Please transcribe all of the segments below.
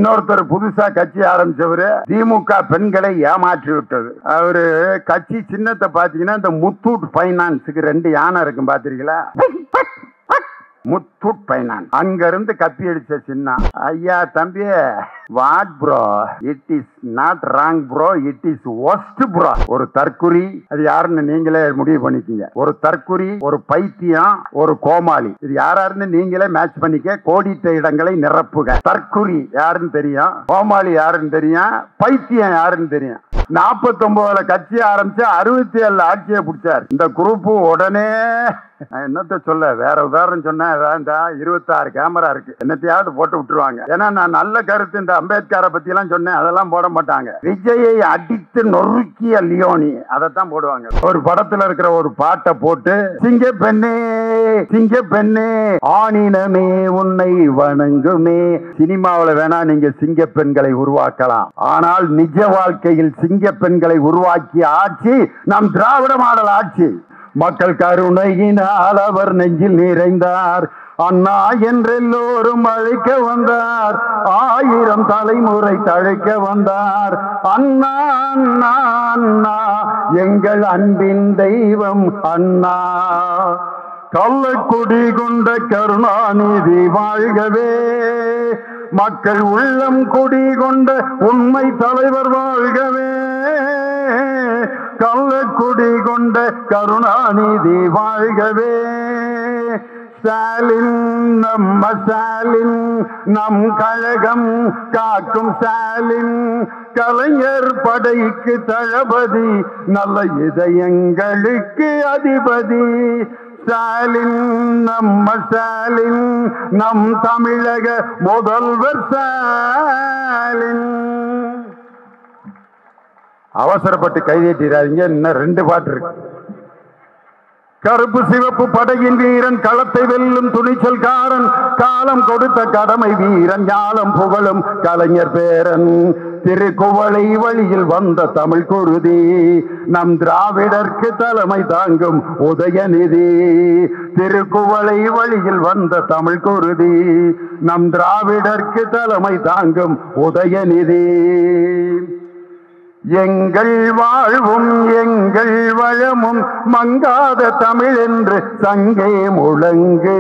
இன்னொருத்தர் புதுசா கட்சி ஆரம்பிச்சவரு திமுக பெண்களை ஏமாற்றி விட்டது. அவரு கட்சி சின்னத்தை பாத்தீங்கன்னா இந்த முத்தூட் பைனான்ஸுக்கு 2 யானை இருக்கும் பாத்திருக்கீங்களா? முத்தூட் பைனான்ஸ். அங்க இருந்து கப்பி அடிச்ச சின்ன ஐயா தம்பி, what bro, it is not wrong bro, it is worst bro. ஒரு தற்குறி, அது யாருன்னு நீங்களே முடிவு பண்ணிக்கீங்க. ஒரு தற்குறி, ஒரு பைத்தியம், ஒரு கோமாளி, இது யாருன்னு நீங்களே மேட்ச் பண்ணிக்க. கோடிட்ட இடங்களை நிரப்புக. தற்குறி யாருன்னு தெரியும், கோமாளி யாருன்னு தெரியும், பைத்தியம் யாருன்னு தெரியும். 49 கட்சி ஆரம்பிச்சு 67 ஆட்சியை பிடிச்சார் இந்த குரூப். உடனே என்னத்த சொல்ல, வேற உதாரணம் சொன்னா 26 கேமரா இருக்கு, என்னத்தையாவது போட்டு விட்டுருவாங்க. ஏன்னா நான் நல்ல கருத்து இந்த அம்பேத்கரை பத்தி எல்லாம் சொன்னேன், அதெல்லாம் போட மாட்டாங்க. விஜயை அடித்து நொறுக்கிய லியோனி, அதைத்தான் போடுவாங்க. ஒரு படத்துல இருக்கிற ஒரு பாட்டை போட்டு, சிங்க பெண்ணே சிங்க பெண்ணே ஆணினமே உன்னை வணங்குமே. சினிமாவில் வேணா நீங்க சிங்க பெண்களை உருவாக்கலாம், ஆனால் நிஜ வாழ்க்கையில் சிங்க பெண்களை உருவாக்கிய ஆட்சி நம் திராவிட மாடல் ஆட்சி. மக்கள் கருணையினால் அவர் நெஞ்சில் நிறைந்தார். அண்ணா என்றெல்லோரும் அழைக்க வந்தார், 1000 தலைமுறை தழைக்க வந்தார். அண்ணா அண்ணா அண்ணா எங்கள் அன்பின் தெய்வம் அண்ணா. கள்ளக்குடி கொண்ட கருணாநிதி வாழ்கவே, மக்கள் உள்ளம் குடி கொண்ட உண்மை தலைவர் வாழ்கவே. கள்ளக்குடி கொண்ட கருணாநிதி வாழ்கவே. ஸ்டாலின் நம்ம ஸ்டாலின், நம் கழகம் காக்கும் ஸ்டாலின். கலைஞர் படைக்கு தளபதி, நல்ல இதயங்களுக்கு அதிபதி. ஸ்டாலின் நம்ம ஸ்டாலின், நம் தமிழக முதல்வர் ஸ்டாலின். அவசரப்பட்டு கைதேட்டிடாதீங்க, இன்னும் 2 பாட்டு இருக்கு. கருப்பு சிவப்பு படையின் வீரன், களத்தை வெல்லும் துணிச்சல்காரன், காலம் கொடுத்த கடமை வீரன், ஞானம் புகழும் கலைஞர் பேரன். திருக்குவளை வழியில் வந்த தமிழ் குருதி, நம் திராவிடர்க்கு தலைமை தாங்கும் உதயநிதி. திருக்குவளை வழியில் வந்த தமிழ் குருதி, நம் திராவிடர்க்கு தலைமை தாங்கும் உதயநிதி. எங்கள் வாழ்வும் எங்கள் வளமும் மங்காத தமிழ் என்று சங்கே முழங்கு.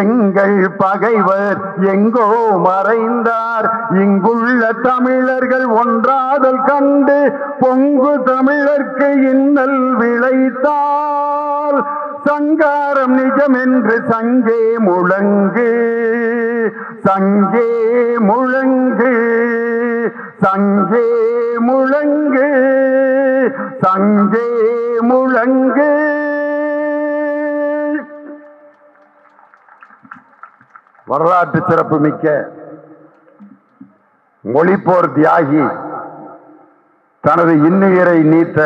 எங்கள் பகைவர் எங்கோ மறைந்தார், இங்குள்ள தமிழர்கள் ஒன்றாதல் கண்டு பொங்கு தமிழர்க்கு இன்னல் விளைத்தால். சங்காரம் நிஜம் என்று சங்கே முழங்கு, சங்கே முழங்கு, சங்கே முழங்கு, சங்கே முழங்கு. வரலாற்று சிறப்பு மிக்க மொழிப்போர் தியாகி, தனது இன்னுயிரை நீத்த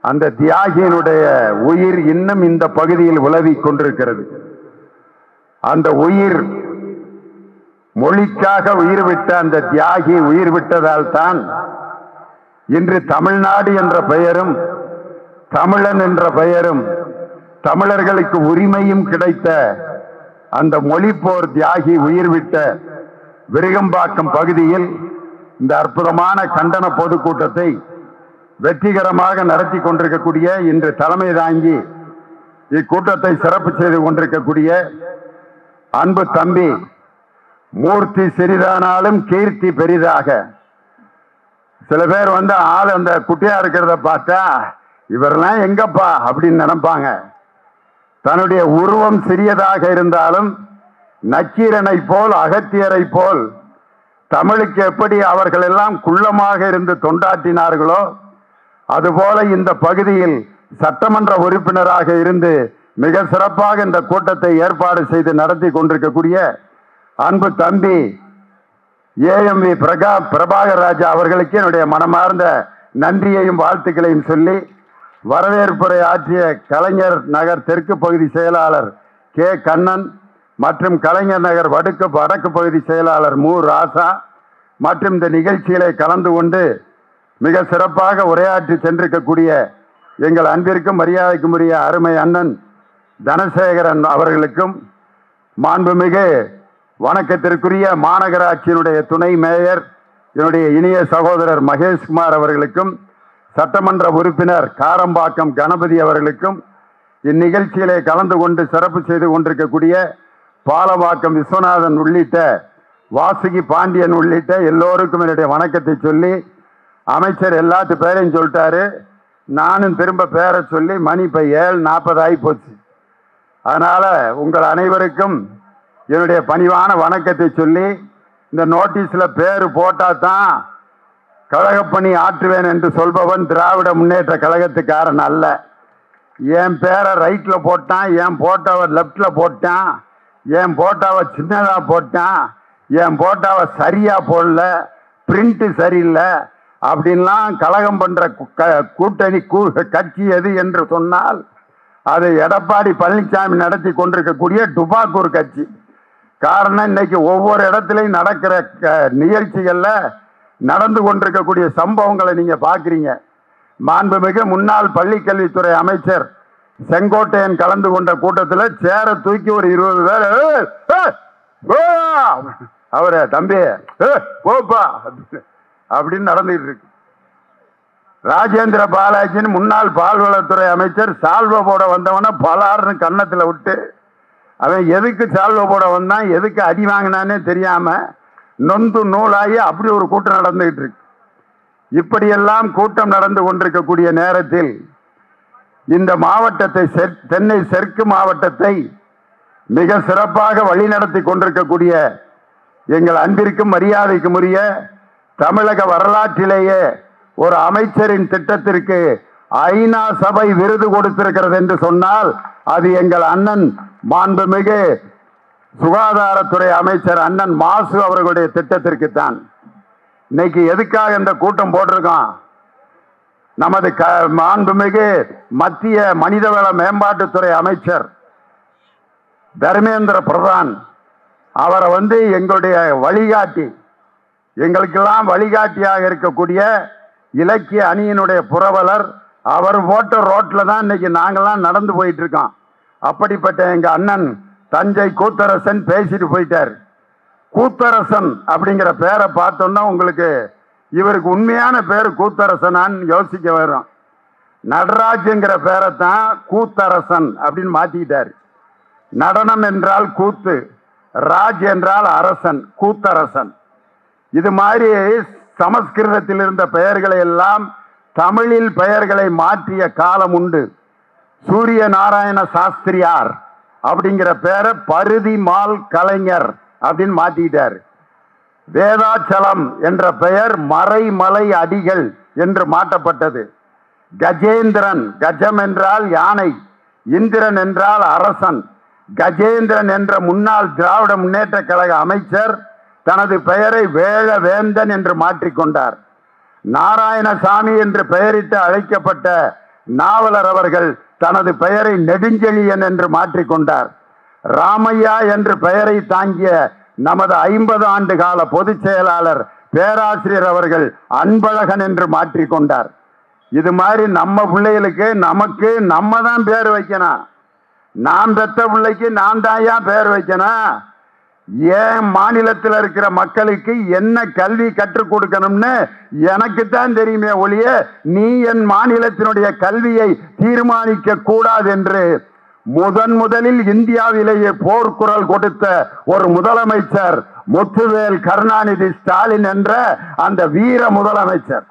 அந்த தியாகியினுடைய உயிர் இன்னும் இந்த பகுதியில் உலவிக் கொண்டிருக்கிறது. அந்த உயிர், மொழிக்காக உயிர் விட்ட அந்த தியாகி உயிர் விட்டதால் தான் இன்று தமிழ்நாடு என்ற பெயரும் தமிழன் என்ற பெயரும் தமிழர்களுக்கு உரிமையும் கிடைத்த அந்த மொழிப்போர் தியாகி உயிர் விட்ட விருகம்பாக்கம் பகுதியில் இந்த அற்புதமான கண்டன பொதுக்கூட்டத்தை வெற்றிகரமாக நடத்தி கொண்டிருக்கக்கூடிய, இன்று தலைமை தாங்கி இக்கூட்டத்தை சிறப்பு செய்து கொண்டிருக்கக்கூடிய அன்பு தம்பி மூர்த்தி சிறிதானாலும் கீர்த்தி பெரிதாக. சில பேர் ஆள் அந்த குட்டியா இருக்கிறத பார்த்தா இவரெல்லாம் எங்கப்பா அப்படின்னு நினைப்பாங்க. தன்னுடைய உருவம் சிறியதாக இருந்தாலும் நக்கீரனை போல் அகத்தியரை போல் தமிழுக்கு எப்படி அவர்கள் எல்லாம் குள்ளமாக இருந்து தொண்டாற்றினார்களோ அதுபோல இந்த பகுதியில் சட்டமன்ற உறுப்பினராக இருந்து மிக சிறப்பாக இந்த கூட்டத்தை ஏற்பாடு செய்து நடத்தி கொண்டிருக்கக்கூடிய அன்பு தம்பி ஏஎம்வி பிரபாகர் ராஜா அவர்களுக்கு என்னுடைய மனமார்ந்த நன்றியையும் வாழ்த்துக்களையும் சொல்லி, வரவேற்புரை ஆற்றிய கலைஞர் நகர் தெற்கு பகுதி செயலாளர் கே கண்ணன் மற்றும் கலைஞர் நகர் வடக்கு பகுதி செயலாளர் மு ராசா மற்றும் இந்த நிகழ்ச்சியிலே கலந்து கொண்டு மிக சிறப்பாக உரையாற்றி சென்றிருக்கக்கூடிய எங்கள் அன்பிற்கும் மரியாதைக்கும் உரிய அருமை அண்ணன் தனசேகரன் அவர்களுக்கும், மாண்புமிகு வணக்கத்திற்குரிய மாநகராட்சியினுடைய துணை மேயர் என்னுடைய இனிய சகோதரர் மகேஷ்குமார் அவர்களுக்கும், சட்டமன்ற உறுப்பினர் காரம்பாக்கம் கணபதி அவர்களுக்கும், இந்நிகழ்ச்சியிலே கலந்து கொண்டு சிறப்பு செய்து கொண்டிருக்கக்கூடிய பாலவாக்கம் விஸ்வநாதன் உள்ளிட்ட வாசுகி பாண்டியன் உள்ளிட்ட எல்லோருக்கும் என்னுடைய வணக்கத்தை சொல்லி, அமைச்சர் எல்லாத்து பேரையும் சொல்லிட்டாரு, நானும் திரும்ப பேரை சொல்லி மணி இப்போ 7:40 ஆகி போச்சு. அதனால் உங்கள் அனைவருக்கும் என்னுடைய பணிவான வணக்கத்தை சொல்லி, இந்த நோட்டீஸில் பேர் போட்டால் தான் கழகப்பணி ஆற்றுவேன் என்று சொல்பவன் திராவிட முன்னேற்ற கழகத்துக்காரன் அல்ல. என் பேரை ரைட்டில் போட்டான், என் போட்டோவை லெஃப்டில் போட்டான், என் போட்டோவை சின்னதாக போட்டான், என் போட்டோவை சரியாக போடல, பிரிண்ட்டு சரியில்லை அப்படின்லாம் கலகம் பண்ணுற கூட்டணி கட்சி எது என்று சொன்னால் அது எடப்பாடி பழனிசாமி நடத்தி கொண்டிருக்கக்கூடிய டுபாக்கூர் கட்சி. காரணம், இன்னைக்கு ஒவ்வொரு இடத்துலையும் நடக்கிற நிகழ்ச்சிகளில் நடந்து கொண்டிருக்கக்கூடிய சம்பவங்களை நீங்கள் பார்க்குறீங்க. மாண்புமிகு முன்னாள் பள்ளிக்கல்வித்துறை அமைச்சர் செங்கோட்டையன் கலந்து கொண்ட கூட்டத்தில் சேரை தூக்கி ஒரு 20 பேர் அவரை தம்பி போப்பா அப்படின்னு நடந்துட்டு இருக்கு. ராஜேந்திர பாலாஜின்னு முன்னாள் பால்வளத்துறை அமைச்சர் சால்வ போட வந்தவன பலார்னு கன்னத்தில் விட்டு, அவன் எதுக்கு சால்வ போட வந்தான், எதுக்கு அடி வாங்கினானே தெரியாம நொந்து நூலாகி அப்படி ஒரு கூட்டம் நடந்துகிட்டு இருக்கு. இப்படியெல்லாம் கூட்டம் நடந்து கொண்டிருக்கக்கூடிய நேரத்தில் இந்த மாவட்டத்தை, தென்னை தெற்கு மாவட்டத்தை மிக சிறப்பாக வழிநடத்தி கொண்டிருக்கக்கூடிய எங்கள் அன்பிற்கும் மரியாதைக்கும் உரிய தமிழக வரலாற்றிலேயே ஒரு அமைச்சரின் திட்டத்திற்கு ஐநா சபை விருது கொடுத்திருக்கிறது என்று சொன்னால் அது எங்கள் அண்ணன் மாண்புமிகு சுகாதாரத்துறை அமைச்சர் அண்ணன் மாசு அவர்களுடைய திட்டத்திற்கு தான். இன்னைக்கு எதுக்காக இந்த கூட்டம் போட்டிருக்கோம்? நமது மாண்புமிகு மத்திய மனிதவள மேம்பாட்டுத்துறை அமைச்சர் தர்மேந்திர பிரதான் அவரை எங்களுடைய வழிகாட்டி, எங்களுக்கெல்லாம் வழிகாட்டியாக இருக்கக்கூடிய இலக்கிய அணியினுடைய புரவலர், அவர் போட்ட ரோட்டில் தான் இன்னைக்கு நாங்கள்லாம் நடந்து போயிட்டு இருக்கோம். அப்படிப்பட்ட எங்கள் அண்ணன் தஞ்சை கூத்தரசன் பேசிட்டு போயிட்டார். கூத்தரசன் அப்படிங்கிற பேரை பார்த்தோன்னா உங்களுக்கு இவருக்கு உண்மையான பேர் கூத்தரசனான்னு யோசிக்க வரும். நடராஜுங்கிற பேரை தான் கூத்தரசன் அப்படின்னு மாற்றிக்கிட்டார். நடனம் என்றால் கூத்து, ராஜ் என்றால் அரசன், கூத்தரசன். இது மாதிரி சமஸ்கிருதத்தில் இருந்த பெயர்களை எல்லாம் தமிழில் பெயர்களை மாற்றிய காலம் உண்டு. சூரிய நாராயண சாஸ்திரியார் அப்படிங்கிற பேரை பருதி மால் கலைஞர் அப்படின்னு மாற்றிக்கிட்டார். வேதாச்சலம் என்ற பெயர் மறைமலை அடிகள் என்று மாற்றப்பட்டது. கஜேந்திரன், கஜம் என்றால் யானை, இந்திரன் என்றால் அரசன். கஜேந்திரன் என்ற முன்னாள் திராவிட முன்னேற்ற கழக அமைச்சர் தனது பெயரை வேழவேந்தன் என்று மாற்றிக்கொண்டார். நாராயணசாமி என்று பெயரிட்டு அழைக்கப்பட்ட நாவலர் அவர்கள் தனது பெயரை நெடுஞ்செழியன் என்று மாற்றிக்கொண்டார். ராமையா என்று பெயரை தாங்கிய நமது 50 ஆண்டு கால பொதுச் செயலாளர் பேராசிரியர் அவர்கள் அன்பழகன் என்று மாற்றிக்கொண்டார். இது மாதிரி நம்ம பிள்ளைகளுக்கு நமக்கு நம்ம தான் பேர் வைக்கணும். நாம் பெற்ற பிள்ளைக்கு நான் தாயா பேர் வைக்கணும். ஏன் மாநிலத்தில் இருக்கிற மக்களுக்கு என்ன கல்வி கற்றுக் கொடுக்கணும்னு எனக்குத்தான் தெரியுமே ஒழிய நீ என் மாநிலத்தினுடைய கல்வியை தீர்மானிக்க கூடாது என்று முதலில் இந்தியாவிலேயே போர்க்குரல் கொடுத்த ஒரு முதலமைச்சர் முத்துவேல் கருணாநிதி ஸ்டாலின் என்ற அந்த வீர முதலமைச்சர்.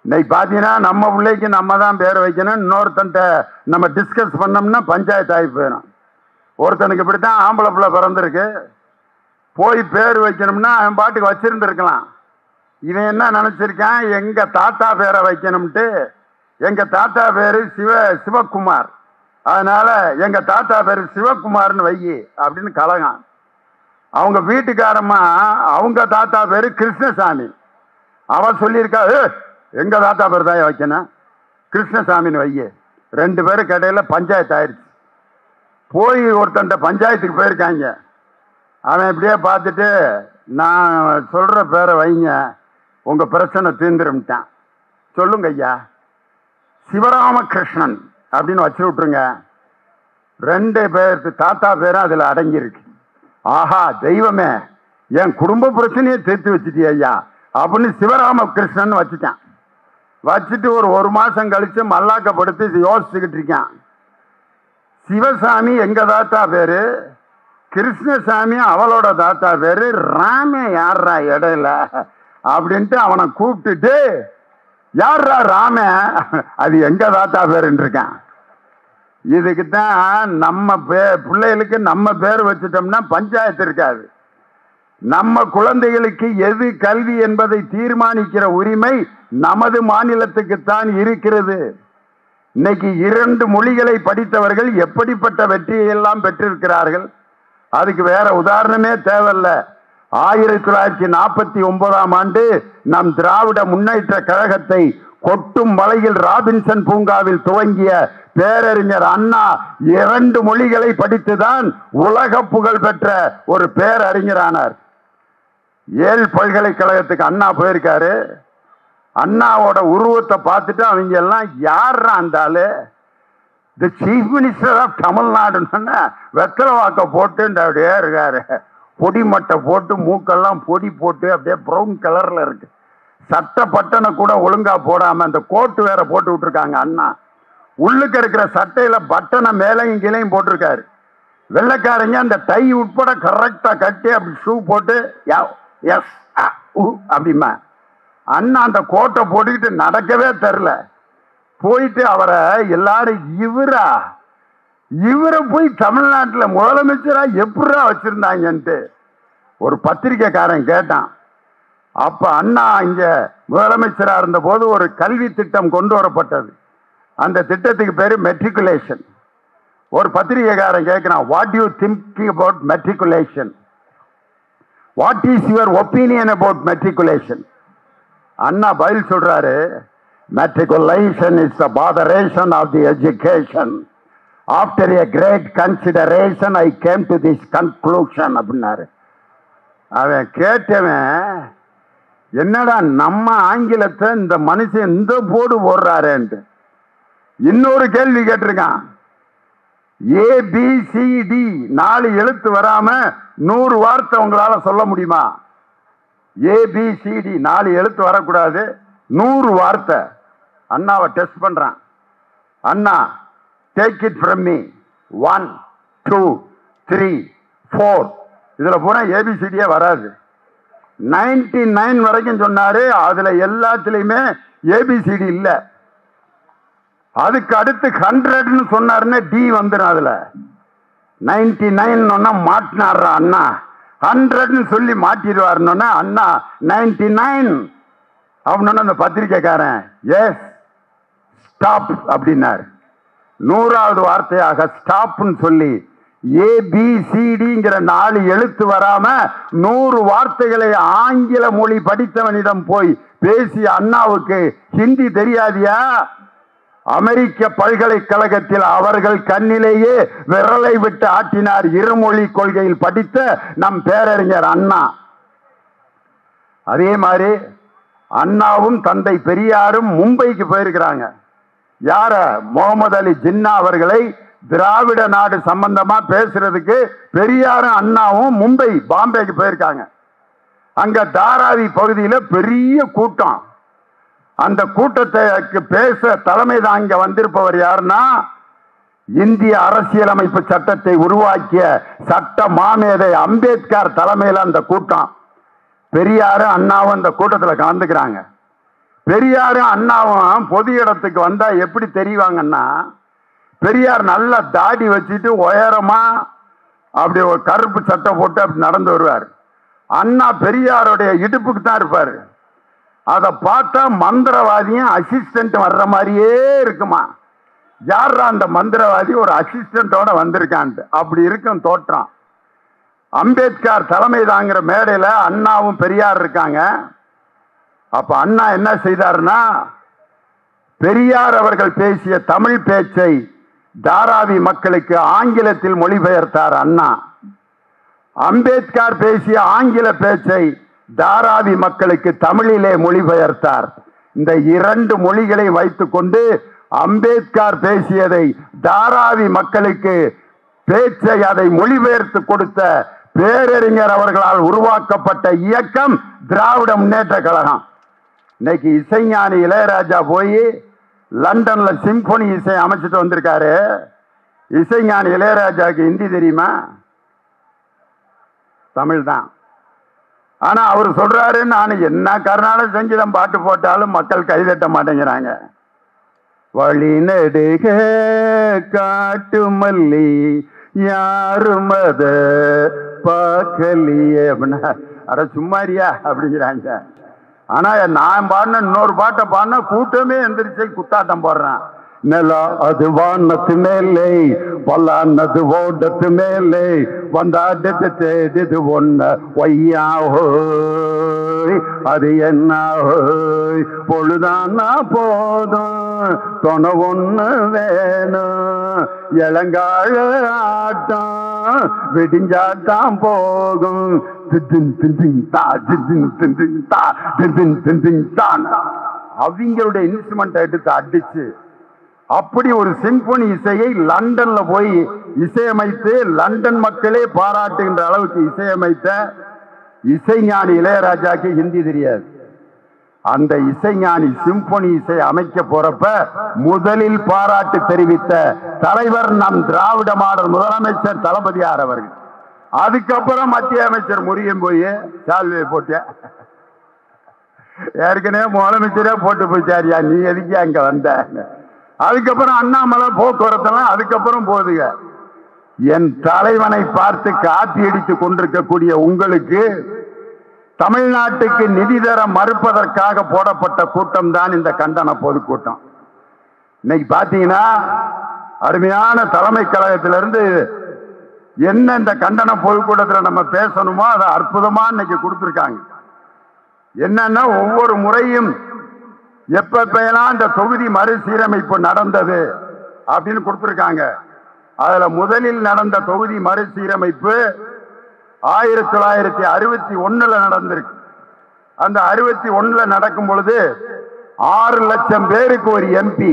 இன்னைக்கு பார்த்தீங்கன்னா நம்ம பிள்ளைக்கு நம்ம தான் பேர் வைக்கணும். இன்னொருத்தன்ட்ட நம்ம டிஸ்கஸ் பண்ணோம்னா பஞ்சாயத்து ஆகி போயிடும். ஒருத்தனுக்கு இப்படித்தான் ஆம்பளை பிள்ளை பிறந்திருக்கு, போய் பேர் வைக்கணும்னா அவன் பாட்டுக்கு வச்சிருந்துருக்கலாம். இவன் என்ன நினைச்சிருக்கான், எங்க தாத்தா பேரை வைக்கணும்ட்டு. எங்க தாத்தா பேரு சிவகுமார், அதனால எங்க தாத்தா பேரு சிவகுமார்னு வை அப்படின்னு கலகம். அவங்க வீட்டுக்காரம்மா அவங்க தாத்தா பேரு கிருஷ்ணசாமி, அவ சொல்லியிருக்கா எங்க தாத்தா பேர் தான் வைக்கணும், கிருஷ்ணசாமின்னு வை. 2 பேரும் கடையில பஞ்சாயத்து ஆயிடுச்சு. போய் ஒருத்தன்ட்ட பஞ்சாயத்துக்கு போயிருக்காங்க. அவன் இப்படியே பார்த்துட்டு நான் சொல்ற பேரை வைங்க, உங்க பிரச்சனை தீர்ந்துருட்டான். சொல்லுங்க ஐயா, சிவராமகிருஷ்ணன் அப்படின்னு வச்சு விட்டுருங்க. 2 பேருக்கு தாத்தா பேரும் அதில் அடங்கியிருக்கு. ஆஹா தெய்வமே, என் குடும்ப பிரச்சனையை தீர்த்து வச்சுட்டியா ஐயா அப்படின்னு சிவராமகிருஷ்ணன் வச்சுட்டான். வச்சுட்டு ஒரு மாசம் கழிச்சு மல்லாக்கப்படுத்தி யோசிச்சுக்கிட்டு இருக்கான். சிவசாமி எங்க தாத்தா பேரு, கிருஷ்ணசாமி அவளோட தாத்தா பேரு, ராம யார்ரா இடையில அப்படின்ட்டு அவனை கூப்பிட்டுட்டு, யார்ரா ராம, அது எங்க தாத்தா பேருன்னு இருக்கான். இதுக்குத்தான் நம்ம பிள்ளைகளுக்கு நம்ம பேர் வச்சுட்டோம்னா பஞ்சாயத்து இருக்காது. நம்ம குழந்தைகளுக்கு எது கல்வி என்பதை தீர்மானிக்கிற உரிமை நமது மாநிலத்துக்குத்தான் இருக்கிறது. இன்னைக்கு 2 மொழிகளை படித்தவர்கள் எப்படிப்பட்ட வெற்றியை எல்லாம் பெற்றிருக்கிறார்கள். அதுக்கு வேற உதாரணமே தேவையில்ல. 1949ஆம் ஆண்டு நம் திராவிட முன்னேற்ற கழகத்தை கொட்டும் மலையில் ராபின்சன் பூங்காவில் துவங்கிய பேரறிஞர் அண்ணா 2 மொழிகளை படித்துதான் உலக புகழ் பெற்ற ஒரு பேரறிஞரானார். ஏல் பல்கலைக்கழகத்துக்கு அண்ணா போயிருக்காரு. அண்ணாவோட உருவத்தை பார்த்துட்டு அவங்க எல்லாம் யாரா இருந்தாலு, தி சீஃப் மினிஸ்டர் ஆஃப் தமிழ்நாடுன்னு வெத்தலை வாக்க போட்டு அப்படியே இருக்காரு. பொடி மட்டை போட்டு மூக்கெல்லாம் பொடி போட்டு அப்படியே ப்ரௌன் கலர்ல இருக்கு. சட்டை பட்டனை கூட ஒழுங்கா போடாம அந்த கோட்டு வேற போட்டு விட்டுருக்காங்க. அண்ணா உள்ளுக்கு இருக்கிற சட்டையில பட்டனை மேலையும் கீழையும் போட்டிருக்காரு. வெள்ளைக்காரங்க அந்த டை உட்பட கரெக்டா கட்டி அப்படி ஷூ போட்டு எஸ் அப்படிமா. அண்ணா அந்த கோட்டை போட்டுக்கிட்டு நடக்கவே தெரில. போயிட்டு அவரை எல்லாரும் இவரை போய் தமிழ்நாட்டில் முதலமைச்சரா எப்படா வச்சிருந்தாங்கன்ட்டு ஒரு பத்திரிக்கைக்காரன் கேட்டான். அப்ப அண்ணா இங்க முதலமைச்சரா இருந்த போது ஒரு கல்வி திட்டம் கொண்டு வரப்பட்டது. அந்த திட்டத்துக்கு பேரு மெட்ரிகுலேஷன். ஒரு பத்திரிகைக்காரன் கேட்கிறான், what you thinking about matriculation, what is your opinion about matriculation? Anna பதில் சொல்றாரு, matriculation is the botheration of the education. After a great consideration I came to this conclusion அப்படின்னாரு. அவன் கேட்டவன், என்னடா நம்ம ஆங்கிலத்தை இந்த மனுஷன் இந்த போடு போடுறாருன்ட்டு இன்னொரு கேள்வி கேட்டிருக்கான். ABCD 4 எழுத்து வராம 100 வார்த்தை உங்களால சொல்ல முடியுமா? ABCD 4 எழுத்து வரக்கூடாது, 100 வார்த்தை. அண்ணாவை டெஸ்ட் பண்றான். அண்ணா, டேக் இட் ஃப்ரம் மீ, 1 2 3 4 இதுல பூரா ABCDயே வராது. 99 வரைக்கும் சொன்னாரு. அதுல எல்லாத்துலயுமே ABCD இல்ல. அதுக்கு அடுத்து 100ன்னு சொன்னாருன்னா D வந்துடும். அதுல 99 மாட்டினார் அண்ணா. 100ன்னு சொல்லி மாட்டிடுவாருன்னா அண்ணா 99 அப்படின்னு அந்த பத்திரிக்கைக்காரன் எஸ் ஸ்டாப் அப்படின்னாரு. 100வது வார்த்தையாக ஸ்டாப்னு சொல்லி ABCDங்கிற 4 எழுத்து வராம 100 வார்த்தைகளை ஆங்கில மொழி படித்தவனிடம் போய் பேசிய அண்ணாவுக்கு ஹிந்தி தெரியாதியா? அமெரிக்க பல்கலைக்கழகத்தில் அவர்கள் கண்ணிலேயே விரலை விட்டு ஆட்டினார் இருமொழி கொள்கையில் படித்த நம் பேரறிஞர் அண்ணா. அதே மாதிரி அண்ணாவும் தந்தை பெரியாரும் மும்பைக்கு போயிருக்கிறாங்க. யார? முகமது அலி ஜின்னா அவர்களை திராவிட நாடு சம்பந்தமா பேசுறதுக்கு பெரியாரும் அண்ணாவும் மும்பை பாம்பேக்கு போயிருக்காங்க. அங்க தாராவி பகுதியில் பெரிய கூட்டம். அந்த கூட்டத்தை பேச தலைமை தாங்க வந்திருப்பவர் யாருன்னா, இந்திய அரசியலமைப்பு சட்டத்தை உருவாக்கிய சட்ட மாமேதை அம்பேத்கர் தலைமையில் அந்த கூட்டம். பெரியாரும் அண்ணாவும் அந்த கூட்டத்தில் கலந்துக்கிறாங்க. பெரியாரும் அண்ணாவும் பொது இடத்துக்கு வந்தா எப்படி தெரிவாங்கன்னா, பெரியார் நல்ல தாடி வச்சுட்டு உயரமா அப்படி ஒரு கருப்பு சட்டை போட்டு அப்படி நடந்து வருவார். அண்ணா பெரியாருடைய இடுப்புக்கு தான் இருப்பாரு. அதை பார்த்தா மந்திரவாதியும் அசிஸ்டன்ட் வர்ற மாதிரியே இருக்குமா. யாரா அந்த மந்திரவாதி ஒரு அசிஸ்டன்டோட வந்திருக்கான்ட்டு அப்படி இருக்கும் தோற்றம். அம்பேத்கர் தலைமை தாங்கிற மேடையில அண்ணாவும் பெரியார் இருக்காங்க. அப்ப அண்ணா என்ன செய்தார்னா, பெரியார் அவர்கள் பேசிய தமிழ் பேச்சை தாராவி மக்களுக்கு ஆங்கிலத்தில் மொழிபெயர்த்தார் அண்ணா. அம்பேத்கர் பேசிய ஆங்கில பேச்சை தாராவி மக்களுக்கு தமிழிலே மொழிபெயர்த்தார். இந்த 2 மொழிகளை வைத்துக்கொண்டு அம்பேத்கர் பேசியதை தாராவி மக்களுக்கு பேச்சை அதை மொழிபெயர்த்து கொடுத்த பேரறிஞர் அவர்களால் உருவாக்கப்பட்ட இயக்கம் திராவிட முன்னேற்ற கழகம். இன்னைக்கு இசைஞானி இளையராஜா போய் லண்டன்ல சிம்பொனி இசை அமைச்சிட்டு வந்திருக்காரு. இசைஞானி இளையராஜாவுக்கு ஹிந்தி தெரியுமா? தமிழ் தான். ஆனா அவர் சொல்றாரு, நான் என்ன கர்நாடக சங்கீதம் பாட்டு போட்டாலும் மக்கள் கைதட்ட மாட்டேங்கிறாங்க. வழி நெடுக காட்டு மல்லி யாரும் அத பார்க்கலையே அப்படின்னா, அட சும்மாரியா அப்படிங்கிறாங்க. ஆனா நான் பாடின இன்னொரு பாட்டை பாடின கூட்டமே எந்திரிச்சு குத்தாட்டம் போடுறான். நிலா அது வானத்து மேலே பல்லானது ஓடத்து மேலே வந்தாடு தேடிது ஒன்ன ஒய்யா ஹோய் அது என்ன ஹோய் பொழுதானா போதும் தொண ஒண்ணு வேணும் இளங்காழ ஆட்டம் விடிஞ்சாத்தான் போகும். அவங்களுடைய இன்ஸ்ட்ருமெண்ட் எடுத்து அடிச்சு அப்படி ஒரு சிம்பொனி இசையை லண்டன்ல போய் இசையமைத்து லண்டன் மக்களே பாராட்டுகின்ற அளவுக்கு இசையமைத்த இசைஞானி இளையராஜாக்கு ஹிந்தி தெரியாது. அந்த இசைஞானி சிம்பொனி இசை அமைக்க போறப்ப முதலில் பாராட்டு தெரிவித்த தலைவர் நம் திராவிட மாடல் முதலமைச்சர் தளபதியார் அவர்கள். அதுக்கப்புறம் மத்திய அமைச்சர் முருகன் போய் சால்வை போட்ட ஏற்கனவே முதலமைச்சரே போட்டு போயிட்டாரியா, நீ எதுக்கு அங்க வந்த? அதுக்கப்புறம் அண்ணாமலை போக்குவரத்தெல்லாம் அதுக்கப்புறம் போதுங்க. என் தலைவனை பார்த்து காப்பி அடித்துக் கொண்டிருக்கக்கூடிய உங்களுக்கு தமிழ்நாட்டுக்கு நிதி தர மறுப்பதற்காக போடப்பட்ட கூட்டம் தான் இந்த கண்டன பொதுக்கூட்டம். இன்னைக்கு பாத்தீங்கன்னா அருமையான தலைமை கழகத்திலிருந்து என்ன இந்த கண்டன பொதுக்கூட்டத்தில் நம்ம பேசணுமோ அதை அற்புதமா இன்னைக்கு கொடுத்திருக்காங்க. என்னன்னா ஒவ்வொரு முறையும் எப்பெல்லாம் இந்த தொகுதி மறுசீரமைப்பு நடந்தது அப்படின்னு கொடுத்திருக்காங்க. அதுல முதலில் நடந்த தொகுதி மறுசீரமைப்பு 1961 நடந்திருக்கு. அந்த 61 நடக்கும் பொழுது 6 லட்சம் பேருக்கு ஒரு எம்பி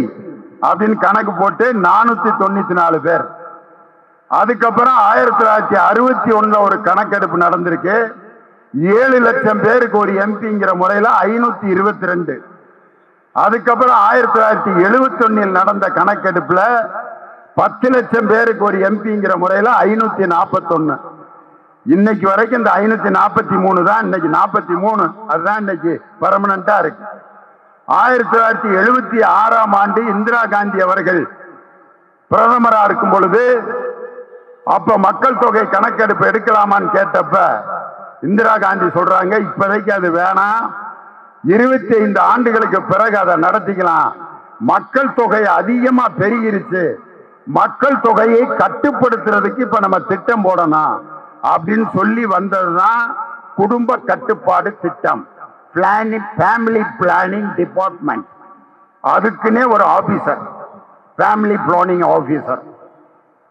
அப்படின்னு கணக்கு போட்டு 494 பேர். அதுக்கப்புறம் 1961 ஒரு கணக்கெடுப்பு நடந்திருக்கு. 7 லட்சம் பேருக்கு ஒரு எம்பிங்கிற முறையில 522. அதுக்கப்புறம் 1971 நடந்த கணக்கெடுப்புல 10 லட்சம் பேருக்கு ஒரு எம்பிங்கிற முறையில 541. இன்னைக்கு வரைக்கும் இந்த 543 தான் இன்னைக்கு 43. அதுதான் இன்னைக்கு பெர்மனண்டா இருக்கு. 1976ஆம் ஆண்டு இந்திரா காந்தி அவர்கள் பிரதமரா இருக்கும் பொழுது அப்ப மக்கள் தொகை கணக்கெடுப்பு எடுக்கலாமான்னு கேட்டப்ப இந்திரா காந்தி சொல்றாங்க, இப்போதைக்கு அது வேணாம், 25 ஆண்டுகளுக்கு பிறகு அதை நடத்திக்கலாம். மக்கள் தொகை அதிகமா பெருகிருச்சு, மக்கள் தொகையை கட்டுப்படுத்துறதுக்கு இப்ப நம்ம திட்டம் போடணும் அப்படின்னு சொல்லி வந்ததுதான் குடும்ப கட்டுப்பாடு திட்டம், ஃபேமிலி பிளானிங் டிபார்ட்மெண்ட். அதுக்குன்னே ஒரு ஆபீசர், ஃபேமிலி பிளானிங் ஆபீசர்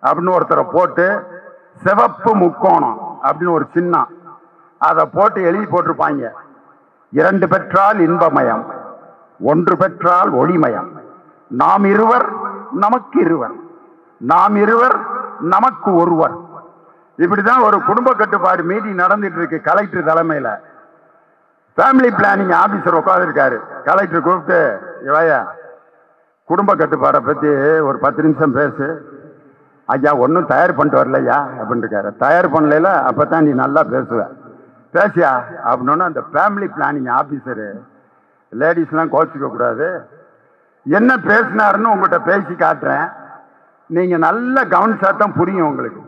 அப்படின்னு ஒருத்தரை போட்டு சிவப்பு முக்கோணம் அப்படின்னு ஒரு சின்னம் அதை போட்டு எழுதி போட்டிருப்பாங்க. 2 பெற்றால் இன்பமயம், 1 பெற்றால் ஒளிமயம், நாம் இருவர் நமக்கு இருவர், நாம் இருவர் நமக்கு ஒருவர். இப்படிதான் ஒரு குடும்ப கட்டுப்பாடு மீட்டிங் நடந்துட்டு இருக்கு கலெக்டர் தலைமையில. ஃபேமிலி பிளானிங் ஆபீசர் உட்கார்ந்து இருக்காரு. கலெக்டர் கூப்பிட்டு, இவையா குடும்ப கட்டுப்பாடை பத்தி ஒரு 10 நிமிஷம் பேசு. ஐயா ஒன்னும் தயார் பண்ணிட்டு வரலையா அப்படின்னு இருக்காரு. தயார் பண்ணல, அப்பதான் நீ நல்லா பேசுவ, பேசியா அப்படின்னா அந்த ஃபேமிலி பிளானிங் ஆபீசரு, லேடிஸ்லாம் கோச்சிக்க கூடாது, என்ன பேசினாருன்னு உங்கள்கிட்ட பேசி காட்டுறேன், நீங்க நல்ல கவனிச்சாதான் புரியும் உங்களுக்கு.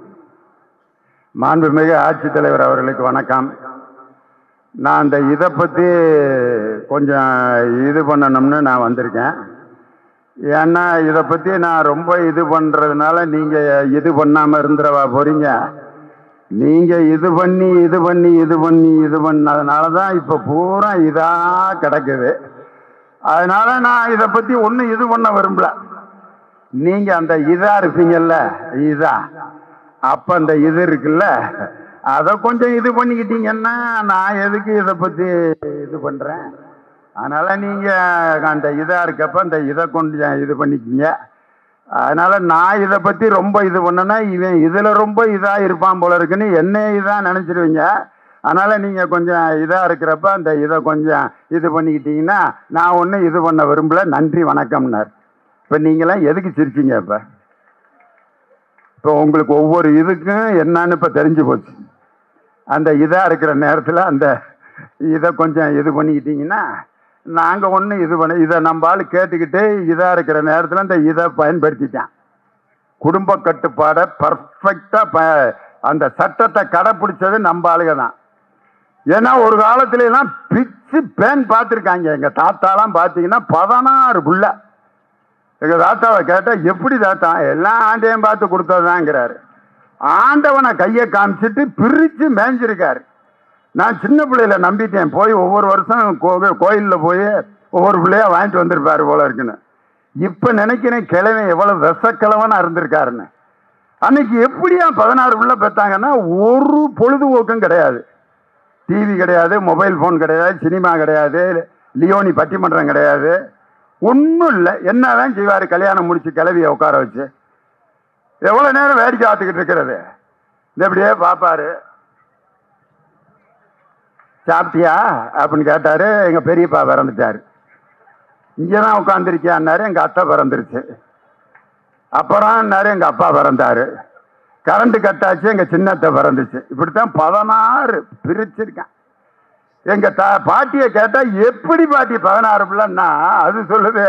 மாண்புமிகு ஆட்சித்தலைவர் அவர்களுக்கு வணக்கம். நான் அந்த இதை பற்றி கொஞ்சம் இது பண்ணணும்னு நான் வந்திருக்கேன். ஏன்னா இதை பற்றி நான் ரொம்ப இது பண்ணுறதுனால நீங்கள் இது பண்ணாமல் இருந்துடவா போறீங்க. நீங்கள் இது பண்ணதுனால தான் இப்போ பூரா இதாக கிடக்குது. அதனால நான் இதை பற்றி ஒன்றும் இது பண்ண விரும்பல. நீங்கள் அந்த இதாக இருப்பீங்கல்ல, இதா அப்போ அந்த இது இருக்குல்ல, அதை கொஞ்சம் இது பண்ணிக்கிட்டீங்கன்னா நான் எதுக்கு இதை பற்றி இது பண்ணுறேன். அதனால் நீங்கள் அந்த இதாக இருக்கப்ப அந்த இதை கொஞ்சம் இது பண்ணிக்கிங்க. அதனால நான் இதை பத்தி ரொம்ப இது பண்ணனா இவன் இதுல ரொம்ப இதா இருப்பான் போல இருக்குன்னு என்ன இதான் நினைச்சிருவீங்க. அதனால நீங்க கொஞ்சம் இதா இருக்கிறப்ப அந்த இதை கொஞ்சம் இது பண்ணிக்கிட்டீங்கன்னா நான் ஒன்றும் இது பண்ண விரும்பல. நன்றி வணக்கம்னார். இப்ப நீங்களாம் எதுக்கு சிரிச்சீங்க? இப்போ உங்களுக்கு ஒவ்வொரு இதுக்கும் என்னன்னு இப்ப தெரிஞ்சு போச்சு. அந்த இதா இருக்கிற நேரத்தில் அந்த இதை கொஞ்சம் இது பண்ணிக்கிட்டீங்கன்னா நாங்கள் ஒன்றும் இது பண்ண இதை நம்ம ஆள் கேட்டுக்கிட்டு இதா இருக்கிற நேரத்தில் அந்த இதை பயன்படுத்திட்டேன். குடும்ப கட்டுப்பாடை பர்ஃபெக்டா அந்த சட்டத்தை கடைப்பிடிச்சது நம்ம ஆளுக தான். ஏன்னா ஒரு காலத்துல எல்லாம் பிச்சு பேன் பார்த்துருக்காங்க. எங்க தாத்தாலாம் பார்த்தீங்கன்னா 16 புள்ள. எங்க தாத்தாவை கேட்டா எப்படி தாத்தா எல்லாம் ஆண்டையும் பார்த்து கொடுத்ததுதாங்கிறாரு. ஆண்டவனை கையை காமிச்சிட்டு பிரிச்சு மேய்ஞ்சிருக்காரு. நான் சின்ன பிள்ளையில நம்பிட்டேன். போய் ஒவ்வொரு வருஷம் கோயிலில் போய் ஒவ்வொரு பிள்ளையா வாங்கிட்டு வந்திருப்பாரு போல இருக்குன்னு. இப்ப நினைக்கிறேன் கிழவன் எவ்வளவு விஷக்கிழவனா இருந்திருக்காருன்னு. அன்னைக்கு எப்படியா 16 பிள்ளை பெற்றாங்கன்னா ஒரு பொழுதுபோக்கும் கிடையாது. டிவி கிடையாது, மொபைல் போன் கிடையாது, சினிமா கிடையாது, லியோனி பட்டிமன்றம் கிடையாது, ஒன்றும் இல்லை. என்னதான் செய்வாரு? கல்யாணம் முடிச்சு கிளவியை உட்கார வச்சு எவ்வளவு நேரம் வேடிக்கை பார்த்துக்கிட்டு இருக்கிறது. இந்த எப்படியே பார்ப்பாரு. சாப்பிட்டியா அப்படின்னு கேட்டாரு. எங்க பெரியப்பா பிறந்துட்டாரு. இங்கதான் உட்காந்துருக்கியான்னாரு. எங்க அத்தை பிறந்துருச்சு. அப்புறம் எங்க அப்பா பிறந்தாரு. கரண்ட் கட்டாச்சு. எங்க சின்னத்தை பிறந்துச்சு. இப்படித்தான் 16 பிரிச்சிருக்கேன். எங்க பாட்டியை கேட்டா எப்படி பாட்டி 16 பிள்ளைன்னா அது சொல்லுது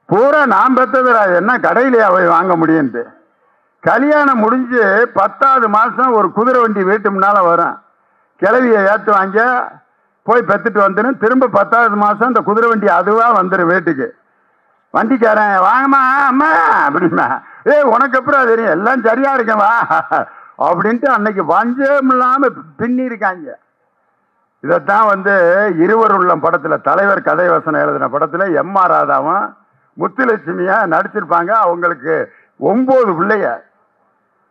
பூரா நான் பெற்றதுரா, என்ன கடையிலேயே போய் வாங்க முடியும்ட்டு. கல்யாணம் முடிஞ்சு 10வது மாசம் ஒரு குதிரை வண்டி வீட்டு முன்னால வரும். கிளவியை ஏற்றுவாங்க, போய் பெற்றுட்டு வந்துடும். திரும்ப 10வது மாசம் இந்த குதிரை வண்டி அதுவா வந்துடும் வீட்டுக்கு. வண்டிக்காரன் வாங்கம்மா அம்மா அப்படின்னா, உனக்கு அப்புறம் தெரியும் எல்லாம் சரியா இருக்கேன் வா அப்படின்ட்டு அன்னைக்கு வஞ்சம் இல்லாம பின்னி இருக்காங்க. இதைத்தான் இருவர் உள்ளம் படத்துல தலைவர் கதை வசனம் எழுதின படத்துல எம்.ஆர். ராதாவும் முத்துலட்சுமியா நடிச்சிருப்பாங்க. அவங்களுக்கு 9 பிள்ளைய.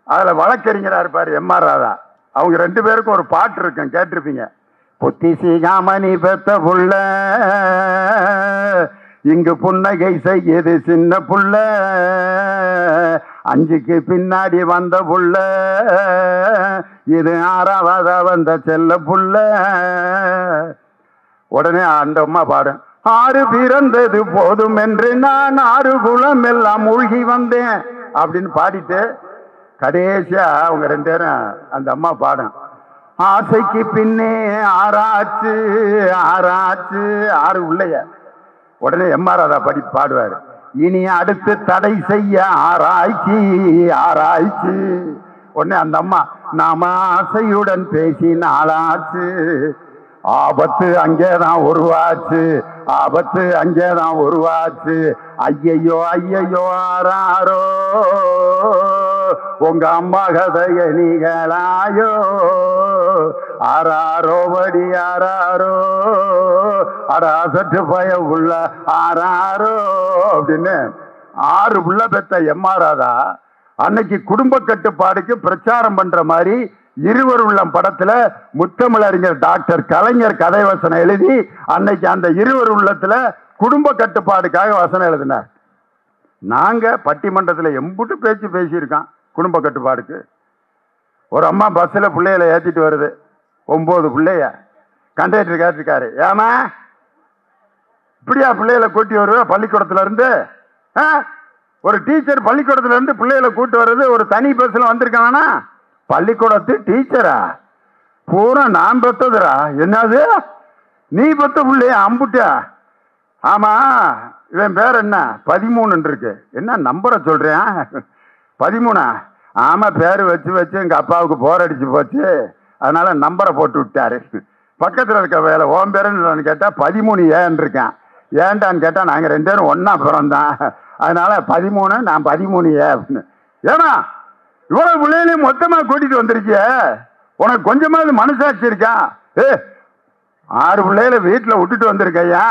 அதுல வழக்கறிஞரா இருப்பாரு எம்.ஆர். ராதா. அவங்க 2 பேருக்கும் ஒரு பாட்டு இருக்கும், கேட்டிருப்பீங்க. புத்தி சீகாமணி பெத்த புள்ள இங்கு புன்னகை செய்யுது சின்ன புள்ள, 5க்கு பின்னாடி வந்த புள்ள இது 6வதா வந்த செல்ல புள்ள. உடனே அந்த அம்மா பாடும், 6 பிறந்தது போதும் என்று நான் 6 குலம் எல்லாம் மூழ்கி வந்தேன் அப்படின்னு பாடிட்டு கடைசியா அவங்க 2 பேரும் அந்த அம்மா பாடும், ஆசைக்கு பின்னே ஆராய்ச்சி ஆராய்ச்சி 6 உள்ளைய. உடனே எம்.ஆர். ராதா பாடுவாரு, இனி அடுத்து தடை செய்ய ஆராய்ச்சி ஆராய்ச்சி. உடனே அந்த அம்மா, நாம ஆசையுடன் பேசி நாளாச்சு, ஆபத்து அங்கேதான் உருவாச்சு, ஆபத்து அங்கேதான் உருவாச்சு, ஐயையோ ஐயையோ ஆராரோ உங்க அம்மா கதைய நீங்களாயோ, ஆராரோ படி ஆராரோ அடாசட்டு பய உள்ள ஆராரோ அப்படின்னு 6 புள்ள பெத்த எம்.ஆர். ராதா அன்னைக்கு குடும்ப கட்டுப்பாடுக்கு பிரச்சாரம் பண்ற மாதிரி இருவர் உள்ளம் படத்துல முத்தமிழறிஞர் டாக்டர் கலைஞர் கதை வசனம் எழுதி அன்னைக்கு அந்த இருவர் உள்ளத்துல குடும்ப கட்டுப்பாடுக்காக வசனம் எழுதினார். நாங்க பட்டிமன்றத்துல எம்புட்டு பேச்சு பேசியிருக்கான் குடும்ப கட்டுப்பாடுக்கு. ஒரு அம்மா பஸ்ல பிள்ளைகளை ஏத்திட்டு வருது, 9 பிள்ளைய. கண்டக்டர் கேட்டிருக்காரு, ஏமா இப்படியா பிள்ளைகளை கூட்டி வருவ பள்ளிக்கூடத்துல இருந்து? ஒரு டீச்சர் பள்ளிக்கூடத்துல இருந்து பிள்ளைகளை கூட்டு வர்றது ஒரு தனி பஸ்ல வந்திருக்கானா? பள்ளிக்கூடத்து டீச்சரா? பூரா நான் பெத்ததுரா. என்னது நீ பெத்த பிள்ளைய அம்புட்டா? ஆமா, இவன் பேர் என்ன 13 இருக்கு. என்ன நம்பரை சொல்றேன்? 13? ஆமா, பேரு வச்சு வச்சு எங்க அப்பாவுக்கு போர் அடிச்சு போச்சு, அதனால நம்பரை போட்டு விட்டாரு. பக்கத்துல இருக்க வேலை ஓம் பேருன்னு கேட்டா 13 ஏன் இருக்கேன். ஏன்டான்னு கேட்டா நாங்க 2 பேரும் ஒன்னா பிறந்தான், அதனால 13 நான் 13 ஏ அப்படின்னு. ஏன்னா இவ்வளவு பிள்ளைகளையும் மொத்தமா கூட்டிட்டு வந்திருக்கிய, உனக்கு கொஞ்சமாவது மனசாட்சி இருக்கா? 6 பிள்ளைகளை வீட்டுல விட்டுட்டு வந்திருக்கையா,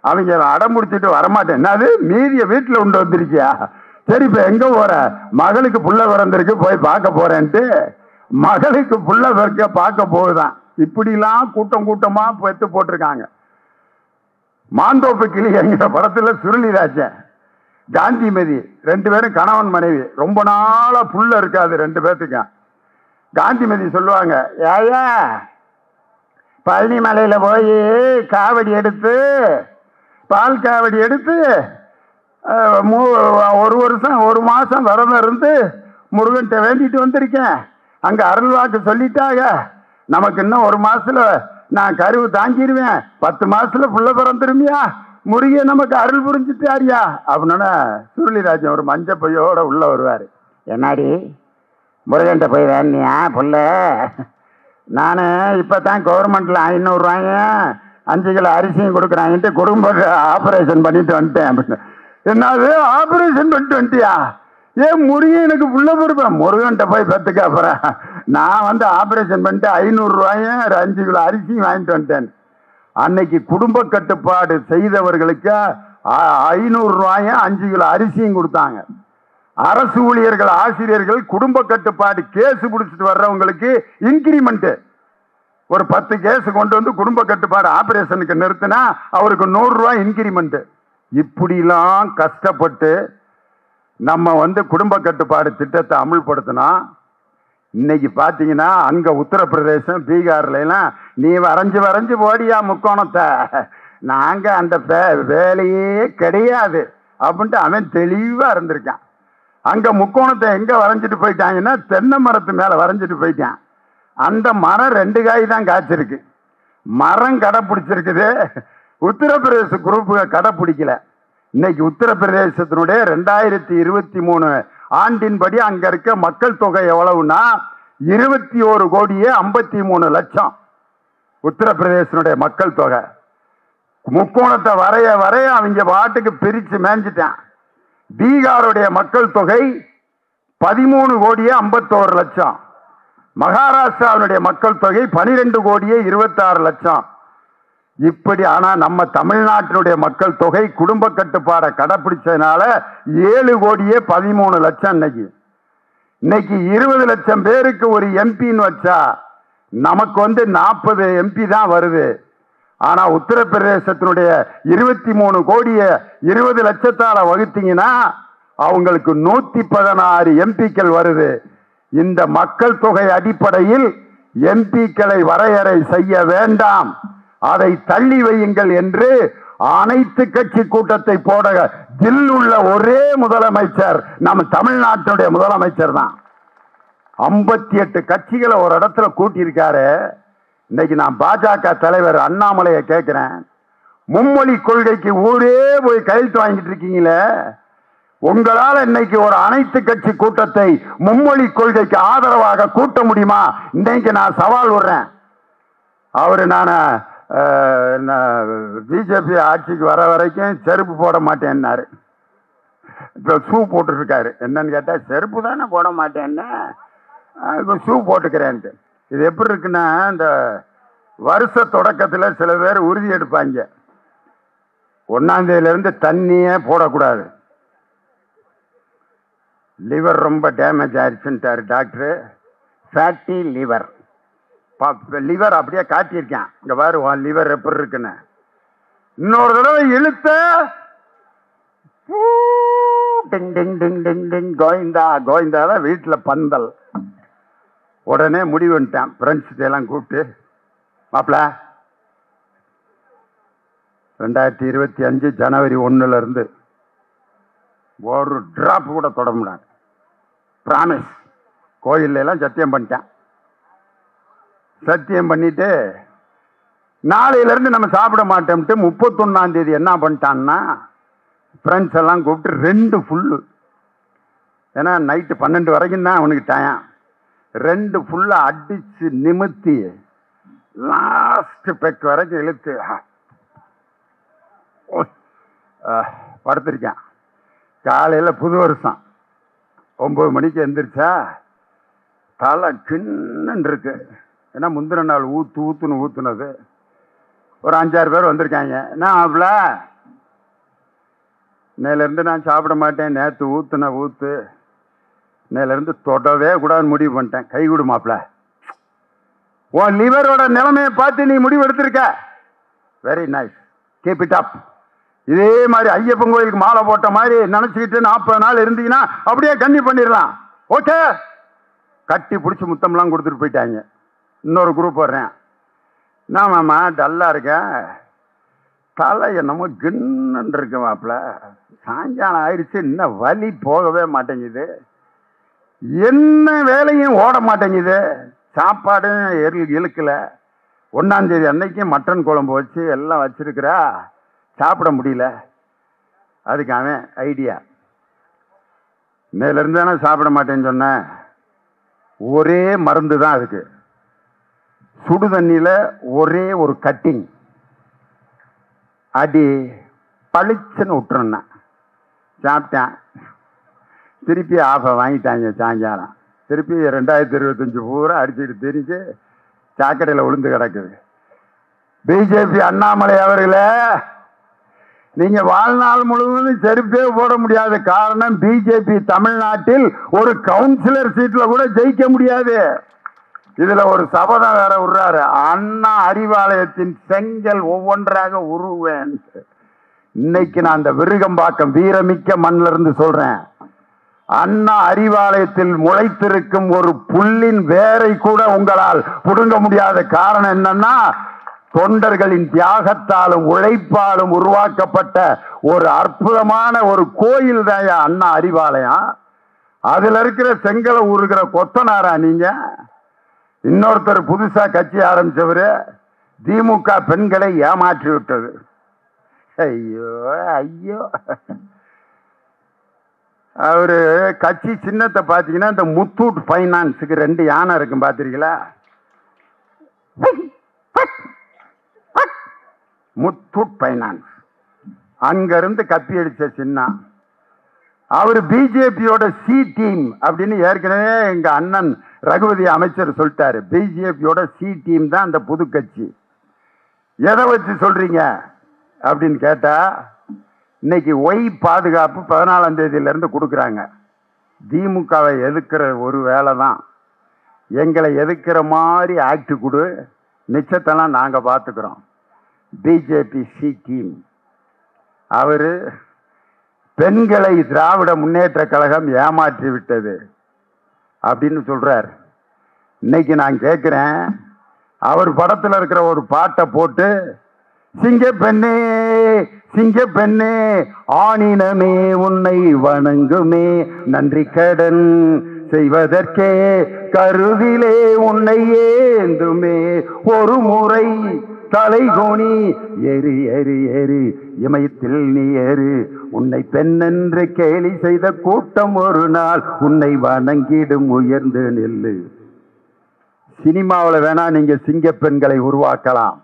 அவங்க அடம் முடிச்சுட்டு வரமாட்டேன், என்னது மீதிய வீட்டுல உண்டு வந்திருக்கியா? சரி இப்ப எங்க போற? மகளுக்கு புள்ள பிறந்திருக்கு போய் பார்க்க போறேன்ட்டு மகளுக்கு புள்ள பிறக்க பார்க்க போகுதான். இப்படிலாம் கூட்டம் கூட்டமா பெத்து போட்டிருக்காங்க. மாந்தோப்பு கிளி என்கிற படத்துல சுருளிராஜன் காந்திமதி 2 பேரும் கணவன் மனைவி. ரொம்ப நாளா புள்ள இருக்காது 2 பேர்த்துக்கும். காந்திமதி சொல்லுவாங்க, ஏயா பழனி மலையில போய் காவடி எடுத்து பால் காவடி எடுத்து 1 வருஷம் 1 மாசம் விரதம் இருந்து முருகன்கிட்ட வேண்டிட்டு வந்திருக்கேன். அங்க அருள்வாக்கு சொல்லிட்டாங்க, நமக்கு இன்னும் 1 மாசத்துல நான் கருவு தாங்கிடுவேன், 10 மாசத்துல புள்ள பிறந்துருமியா, முருகன் நமக்கு அருள் புரிஞ்சுட்டாரியா அப்படின்னா சுருளிராஜன் ஒரு மஞ்ச பையோட உள்ள வருவாரு. என்னாடி முருகன்கிட்ட போய் வேண்டியா புள்ள? நான் இப்பதான் கவர்மெண்ட்ல 500 ரூபாய 5 கிலோ அரிசியும் கொடுக்குறாங்கன்ட்டு குடும்ப ஆபரேஷன் பண்ணிட்டு வந்துட்டேன் அப்படின்னு. என்னது ஆபரேஷன் பண்ணிட்டு வந்துட்டியா? ஏன் முருகன் எனக்கு புள்ள பொறுப்பேன், முருகன்கிட்ட போய் பெற்றுக்க. அப்புறம் நான் ஆபரேஷன் பண்ணிட்டு 500 ரூபாய 5 கிலோ அரிசியும் வாங்கிட்டு வந்துட்டேன். அன்னைக்கு குடும்ப கட்டுப்பாடு செய்தவர்களுக்கு 500 ரூபாய 5 கிலோ அரிசியும் கொடுத்தாங்க. அரசு ஊழியர்கள் ஆசிரியர்கள் குடும்ப கட்டுப்பாடு கேஸ் பிடிச்சிட்டு வர்றவங்களுக்கு இன்கிரிமெண்ட் ஒரு 10 கேஸ் கொண்டு வந்து குடும்ப கட்டுப்பாடு ஆபரேஷனுக்கு நிறுத்தினா அவருக்கு 100 ரூபாய் இன்கிரிமெண்ட். இப்படிலாம் கஷ்டப்பட்டு நம்ம குடும்ப கட்டுப்பாடு திட்டத்தை அமுல்படுத்தினா இன்னைக்கு பாத்தீங்கன்னா அங்க உத்தரப்பிரதேசம் பீகார்ல எல்லாம் நீ வரைஞ்சு போடியா முக்கோணத்தை, நாங்க அந்த வேலையே கிடையாது அப்படின்ட்டு அவன் தெளிவா இருந்திருக்கான். அங்க முக்கோணத்தை எங்க வரைஞ்சிட்டு போயிட்டாங்கன்னா தென்னை மரத்து மேல வரைஞ்சிட்டு போயிட்டான். அந்த மரம் 2 காய் தான் காய்ச்சிருக்கு. மரம் கடைப்பிடிச்சிருக்குது, உத்தரப்பிரதேச குரூப்பு கடைப்பிடிக்கல. இன்னைக்கு உத்தரப்பிரதேசத்தினுடைய 2023 ஆண்டின்படி அங்க இருக்க மக்கள் தொகை எவ்வளவுன்னா 21,53,00,000 உத்தரப்பிரதேசனுடைய மக்கள் தொகை. முக்கோணத்தை வரைய அவங்க பாட்டுக்கு பிரிச்சு மேஞ்சிட்டான். பீகாருடைய மக்கள் தொகை 13,51,00,000. மகாராஷ்டிராவுடைய மக்கள் தொகை 12,26,00,000. இப்படி ஆனா நம்ம தமிழ்நாட்டினுடைய மக்கள் தொகை குடும்ப கட்டுப்பாடை கடைப்பிடிச்சதுனால 7,13,00,000. இன்னைக்கு 20 லட்சம் பேருக்கு ஒரு எம்பின்னு வச்சா நமக்கு 40 எம்பி தான் வருது. ஆனா உத்தரப்பிரதேசத்தினுடைய 23 கோடியை 20 லட்சத்தால வகுத்தீங்கன்னா அவங்களுக்கு 116 எம்பிக்கள் வருது. இந்த மக்கள் தொகை அடிப்படையில் எம்பிக்களை வரையறை செய்ய வேண்டாம், அதை தள்ளி வையுங்கள் என்று அனைத்து கட்சி கூட்டத்தை போட ஜில்லுள்ள ஒரே முதலமைச்சர் நம்ம தமிழ்நாட்டுடைய முதலமைச்சர் தான். 58 கட்சிகளை ஒரு இடத்துல கூட்டியிருக்காரு. இன்னைக்கு நான் பாஜக தலைவர் அண்ணாமலையை கேட்கிறேன், மும்மொழி கொள்கைக்கு ஊரே போய் கையெழுத்து வாங்கிட்டு இருக்கீங்களே, உங்களால் இன்னைக்கு ஒரு அனைத்து கட்சி கூட்டத்தை மும்மொழி கொள்கைக்கு ஆதரவாக கூட்ட முடியுமா? இன்னைக்கு நான் சவால் விடுறேன். அவரு நான் பிஜேபி ஆட்சிக்கு வர வரைக்கும் செருப்பு போட மாட்டேன்னாரு. இப்ப ஷூ போட்டு இருக்காரு. என்னன்னு கேட்டா செருப்பு தானே போட மாட்டேன்னு ஷூ போட்டுக்கிறேன்ட்டு. இது எப்படி இருக்குன்னா, இந்த வருஷ தொடக்கத்துல சில பேர் உறுதி எடுப்பாங்க, 1ஆம் தேதியிலிருந்து தண்ணியே போடக்கூடாது, லிவர் ரொம்ப டேமேஜ் ஆயிடுச்சுட்டாரு டாக்டர். ஃபேட்டி லிவர், லிவர் அப்படியே காட்டியிருக்கேன், இங்க பாரு லிவர் எப்படி இருக்குன்னு. இன்னொரு தடவை இழுத்த கோவிந்தா கோவிந்தாதான் வீட்டுல பந்தல். உடனே முடிவு பண்ணிட்டேன், பிரெஞ்சு எல்லாம் கூப்பிட்டு, மாப்பிள 2025 ஜனவரி 1ல இருந்து ஒரு டிராப் கூட தொட முடியாது, பிராமிஸ். கோயில்ல எல்லாம் சத்தியம் பண்ணிட்டேன். சத்தியம் பண்ணிட்டு நாளையில இருந்து நம்ம சாப்பிட மாட்டோம்ட்டு 31ஆம் தேதி என்ன பண்ணிட்டான்னா ஃப்ரெண்ட்ஸ் எல்லாம் கூப்பிட்டு 2 ஃபுல்லு, ஏன்னா நைட்டு 12 வரைக்கும் தான் அவனுக்கு டைம், 2 ஃபுல்லா அடிச்சு நிமித்தி லாஸ்ட் பெக் வரைக்கும் இழுத்து படுத்திருக்கேன். காலையில புது வருஷம் 9 மணிக்கு எந்திரிச்சா தலை சின்னன்னு இருக்கு. ஏன்னா முந்தின நாள் ஊத்துனது. ஒரு 5-6 பேர் வந்திருக்காங்க. என்ன ஆப்ல, நேரிலிருந்து நான் சாப்பிட மாட்டேன், நேற்று ஊத்துன ஊத்து, நேரிலிருந்து தொடவே கூடாதுன்னு முடிவு பண்ணிட்டேன். கை கொடு மாப்ள, உன் லிவரோட நிலைமையை பார்த்து நீ முடிவு எடுத்திருக்க, very nice, keep it up. இதே மாதிரி ஐயப்பன் கோயிலுக்கு மாலை போட்ட மாதிரி நினைச்சுக்கிட்டு 40 நாள் இருந்தீங்கன்னா அப்படியே கன்னி பண்ணிடலாம். ஓகே, கட்டி பிடிச்சி முத்தம்லாம் கொடுத்துட்டு போயிட்டாங்க. இன்னொரு குரூப் வர்றேன், நான் மாமா டல்லா இருக்கேன், தலை என்னமோ கின்னு இருக்கு மாப்பிள்ள, சாயங்காலம் ஆயிடுச்சு, இன்னும் வலி போகவே மாட்டேங்குது, என்ன வேலையும் ஓட மாட்டேங்குது, சாப்பாடும் இழுக்கல, 1ஆம் தேதி அன்னைக்கு மட்டன் குழம்பு வச்சு எல்லாம் வச்சிருக்கிறா, சாப்பிட முடியல. அதுக்கு அவன் ஐடியா, மேல இருந்து தானே சாப்பிட மாட்டேன்னு சொன்ன, ஒரே மருந்து தான் அதுக்கு, சுடு தண்ணியில ஒரே ஒரு கட்டிங் அடி பளிச்சுன்னு விட்டுருன்னா சாப்பிட்டேன். திருப்பி ஆஃபை வாங்கிட்டாங்க சாயங்காலம். திருப்பி 2025 பூரா அடிச்சுட்டு தெரிஞ்சு சாக்கடையில் விழுந்து கிடக்குது. பிஜேபி அண்ணாமலை அவர்களே, நீங்க வாழ்நாள் முழுவதும் செருப்பே போட முடியாத காரணம், பிஜேபி தமிழ்நாட்டில் ஒரு கவுன்சிலர் சீட்ல கூட ஜெயிக்க முடியாது. இதுல ஒரு சபதம் வேற விடுறாரு, அண்ணா அறிவாலயத்தின் செங்கல் ஒவ்வொன்றாக உருவேன். இன்னைக்கு நான் அந்த விருகம்பாக்கம் வீரமிக்க மண்ணில இருந்து சொல்றேன், அண்ணா அறிவாலயத்தில் முளைத்திருக்கும் ஒரு புல்லின் வேரை கூட உங்களால் புடுங்க முடியாத காரணம் என்னன்னா, தொண்டர்களின் தியாகத்தாலும் உழைப்பாலும் உருவாக்கப்பட்ட ஒரு அற்புதமான ஒரு கோயில் தான் அண்ணா அறிவாலயம். அதுல இருக்கிற செங்கலை ஊறுகிற கொத்தனாரா நீங்க? இன்னொருத்தர் புதுசா கட்சி ஆரம்பிச்சவரு திமுக பெண்களை ஏமாற்றி விட்டது. ஐயோ ஐயோ, அவரு கட்சி சின்னத்தை பாத்தீங்கன்னா இந்த முத்தூட் பைனான்ஸுக்கு 2 யானை இருக்கும், பாத்திருக்கீங்களா? முத்தூட் பைனான்ஸ் அங்க இருந்து கப்பி அடிச்ச சின்னம். அவரு பிஜேபியோட சி டீம் அப்படின்னு ஏற்கனவே எங்க அண்ணன் ரகுபதி அமைச்சர் சொல்லிட்டாரு. பிஜேபியோட சி டீம் தான் அந்த புது கட்சி. எதை வச்சு சொல்றீங்க அப்படின்னு கேட்டா, இன்னைக்கு ஒய் பாதுகாப்பு 14ஆம் தேதியில இருந்து கொடுக்குறாங்க. திமுகவை எதிர்க்கிற ஒரு வேலை தான், எங்களை எதிர்க்கிற மாதிரி ஆக்ட் கொடு, நிச்சயத்தெல்லாம் நாங்க பார்த்துக்கிறோம். பிஜேபி சி டீம் அவரு பெண்களை திராவிட முன்னேற்ற கழகம் ஏமாற்றி விட்டது அப்படின்னு சொல்றார். இன்னைக்கு நான் கேட்கிறேன், அவர் படத்துல இருக்கிற ஒரு பாட்டை போட்டு, சிங்க பெண்ணே சிங்க பெண்ணே ஆணினமே உன்னை வணங்குமே, நன்றி கடன் செய்வதற்கே கருவிலே உன்னை ஏந்துமே, ஒரு முறை தலைகோணி ஏறு ஏறு ஏறு இமயத்தில் நீ ஏறு, உன்னை பெண்ணென்று கேலி செய்த கூட்டம் ஒரு நாள் உன்னை வணங்கிடும் உயர்ந்து நெல்லு. சினிமாவில் வேணா நீங்க சிங்க பெண்களை உருவாக்கலாம்,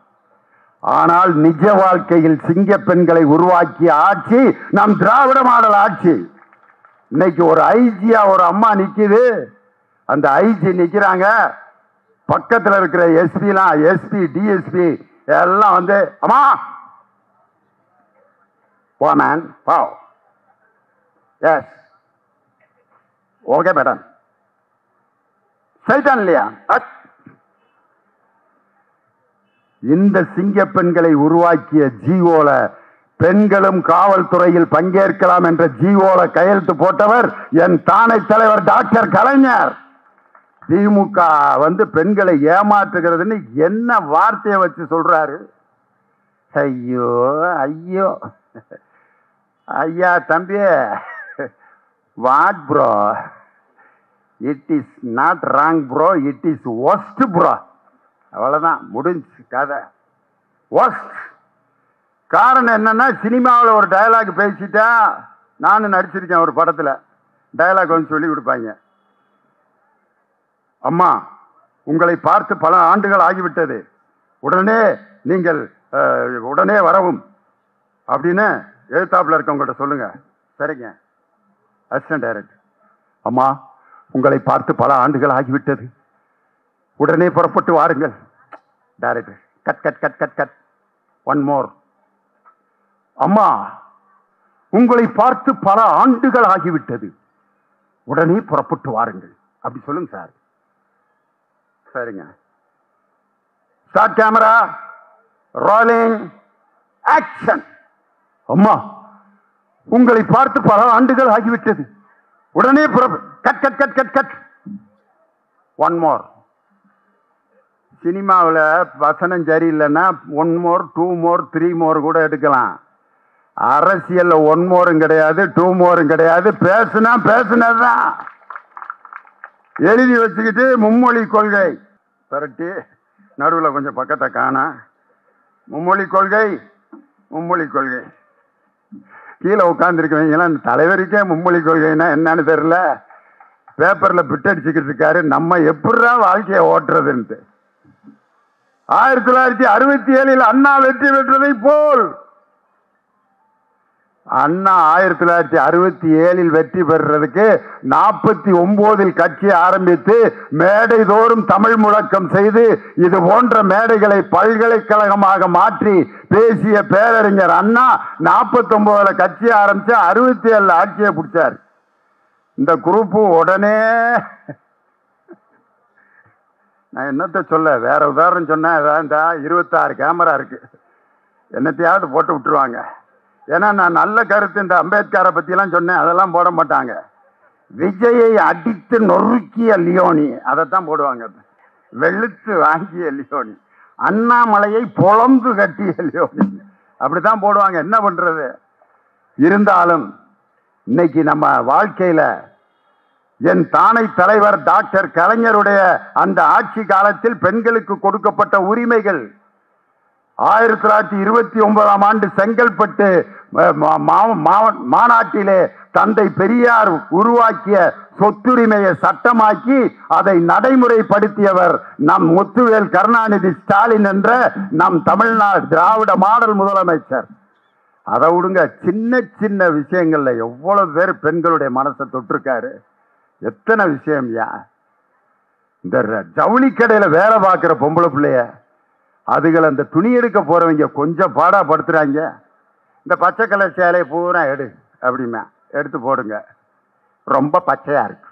ஆனால் நிஜ வாழ்க்கையில் சிங்க பெண்களை உருவாக்கிய ஆட்சி நம் திராவிட மாடல் ஆட்சி. இன்னைக்கு ஒரு ஐஜியா ஒரு அம்மா நிக்குது, அந்த ஐஜி நிக்கிறாங்க, பக்கத்தில் இருக்கிற எஸ்பி டிஎஸ்பி எல்லாம் வந்து, அம்மா woman wow yes okay madam சைதான் இல்லையா? இந்த சிங்க பெண்களை உருவாக்கிய ஜிஓல பெண்களும் காவல்துறையில் பங்கேற்கலாம் என்ற ஜிஓல கையெழுத்து போட்டவர் என் தானை தலைவர் டாக்டர் கலைஞர். திமுக வந்து பெண்களை ஏமாற்றுகிறதுன்னு என்ன வார்த்தையை வச்சு சொல்றாரு? ஐயோ ஐயோ ஐயா தம்பி, what bro, it is not wrong bro, it is worst bro. அவ்வளவுதான், முடிஞ்சு கதை. ஒஸ்ட் காரணம் என்னன்னா, சினிமாவில் ஒரு டயலாக் பேசிட்டா, நானும் நடிச்சிருக்கேன் ஒரு படத்தில், டயலாக் வந்து சொல்லி கொடுப்பாங்க, அம்மா உங்களை பார்த்து பல ஆண்டுகள் ஆகிவிட்டது, உடனே நீங்கள் உடனே வரவும் அப்படின்னு எழுத்தாப்புல இருக்கவங்கள்ட்ட சொல்லுங்க. சரிங்க அசிஸ்டன்ட் டைரக்டர், அம்மா உங்களை பார்த்து பல ஆண்டுகள் ஆகிவிட்டது, உடனே புறப்பட்டு வாருங்கள். Director cut cut cut cut cut, one more. அம்மா உங்களை பார்த்து பல ஆண்டுகள் ஆகிவிட்டது, உடனே புறப்பட்டு வாருங்கள். அப்படி சொல்லுங்க சார். சரிங்க. Start camera, rolling, action. அம்மா, உங்களை பார்த்து பல ஆண்டுகள் ஆகிவிட்டது. உடனே cut cut cut cut cut. One more. சினிமாவில் வசனம் சரியில்லைன்னா 1 more 2 more 3 more கூட எடுக்கலாம். அரசியல்ல 1 more கிடையாது, 2 more கிடையாது. பேசுனதுதான் எழுதி வச்சுக்கிட்டு மும்மொழி கொள்கை பரட்டி நடுவில் கொஞ்சம் பக்கத்தை காணா. மும்மொழி கொள்கை கீழே உட்காந்துருக்கவங்க தலைவருக்கே மும்மொழி கொள்கைன்னா என்னன்னு தெரியல. பேப்பர்ல பிட்டடிச்சுக்கிட்டு இருக்காரு. நம்ம எப்படிதான் வாழ்க்கையை ஓட்டுறதுன்ட்டு. 1967 அண்ணா வெற்றி பெற்றதை போல் அண்ணா 1967 வெற்றி பெறுறதுக்கு 49 கட்சி ஆரம்பித்து மேடை தோறும் தமிழ் முழக்கம் செய்து இது போன்ற மேடைகளை பல்கலைக்கழகமாக மாற்றி பேசிய பேரறிஞர் அண்ணா 49 கட்சி ஆரம்பிச்சு 67 ஆட்சியை பிடிச்சார். இந்த குரூப்பு உடனே நான் என்னத்த சொல்ல, வேற உதாரணம் சொன்னா 26 கேமரா இருக்கு, என்னத்தையாவது போட்டு விட்டுருவாங்க. ஏன்னா நான் நல்ல கருத்து இந்த அம்பேத்கரை பத்தி எல்லாம் சொன்னேன், அதெல்லாம் போட மாட்டாங்க. விஜயை அடித்து நொறுக்கிய லியோனி அதைத்தான் போடுவாங்க. வெளுத்து வாங்கிய லியோனி, அண்ணாமலையை பொழந்து கட்டிய லியோனி அப்படித்தான் போடுவாங்க. என்ன பண்றது? இருந்தாலும் இன்னைக்கு நம்ம வாழ்க்கையில என் தானை தலைவர் டாக்டர் கலைஞருடைய அந்த ஆட்சி காலத்தில் பெண்களுக்கு கொடுக்கப்பட்ட உரிமைகள் 1929ஆம் ஆண்டு செங்கல்பட்டு மாநாட்டிலே தந்தை பெரியார் உருவாக்கிய சொத்துரிமையை சட்டமாக்கி அதை நடைமுறைப்படுத்தியவர் நம் முத்துவேல் கருணாநிதி ஸ்டாலின் என்ற நம் தமிழ்நாடு திராவிட மாடல் முதலமைச்சர். அதை விடுங்க, சின்ன சின்ன விஷயங்கள்ல எவ்வளவு பேர் பெண்களுடைய மனசை தொட்டிருக்காரு. எத்தனை விஷயம் யா. இந்த ஜவுளி கடையில வேலை பார்க்கிற பொம்பளை பிள்ளைய அதுகளை அந்த துணி எடுக்க போறவங்க கொஞ்சம் பாடாப்படுத்துறாங்க. இந்த பச்சை கலர் சேலையை பூரா எடு அப்படிமா எடுத்து போடுங்க, ரொம்ப பச்சையா இருக்கு.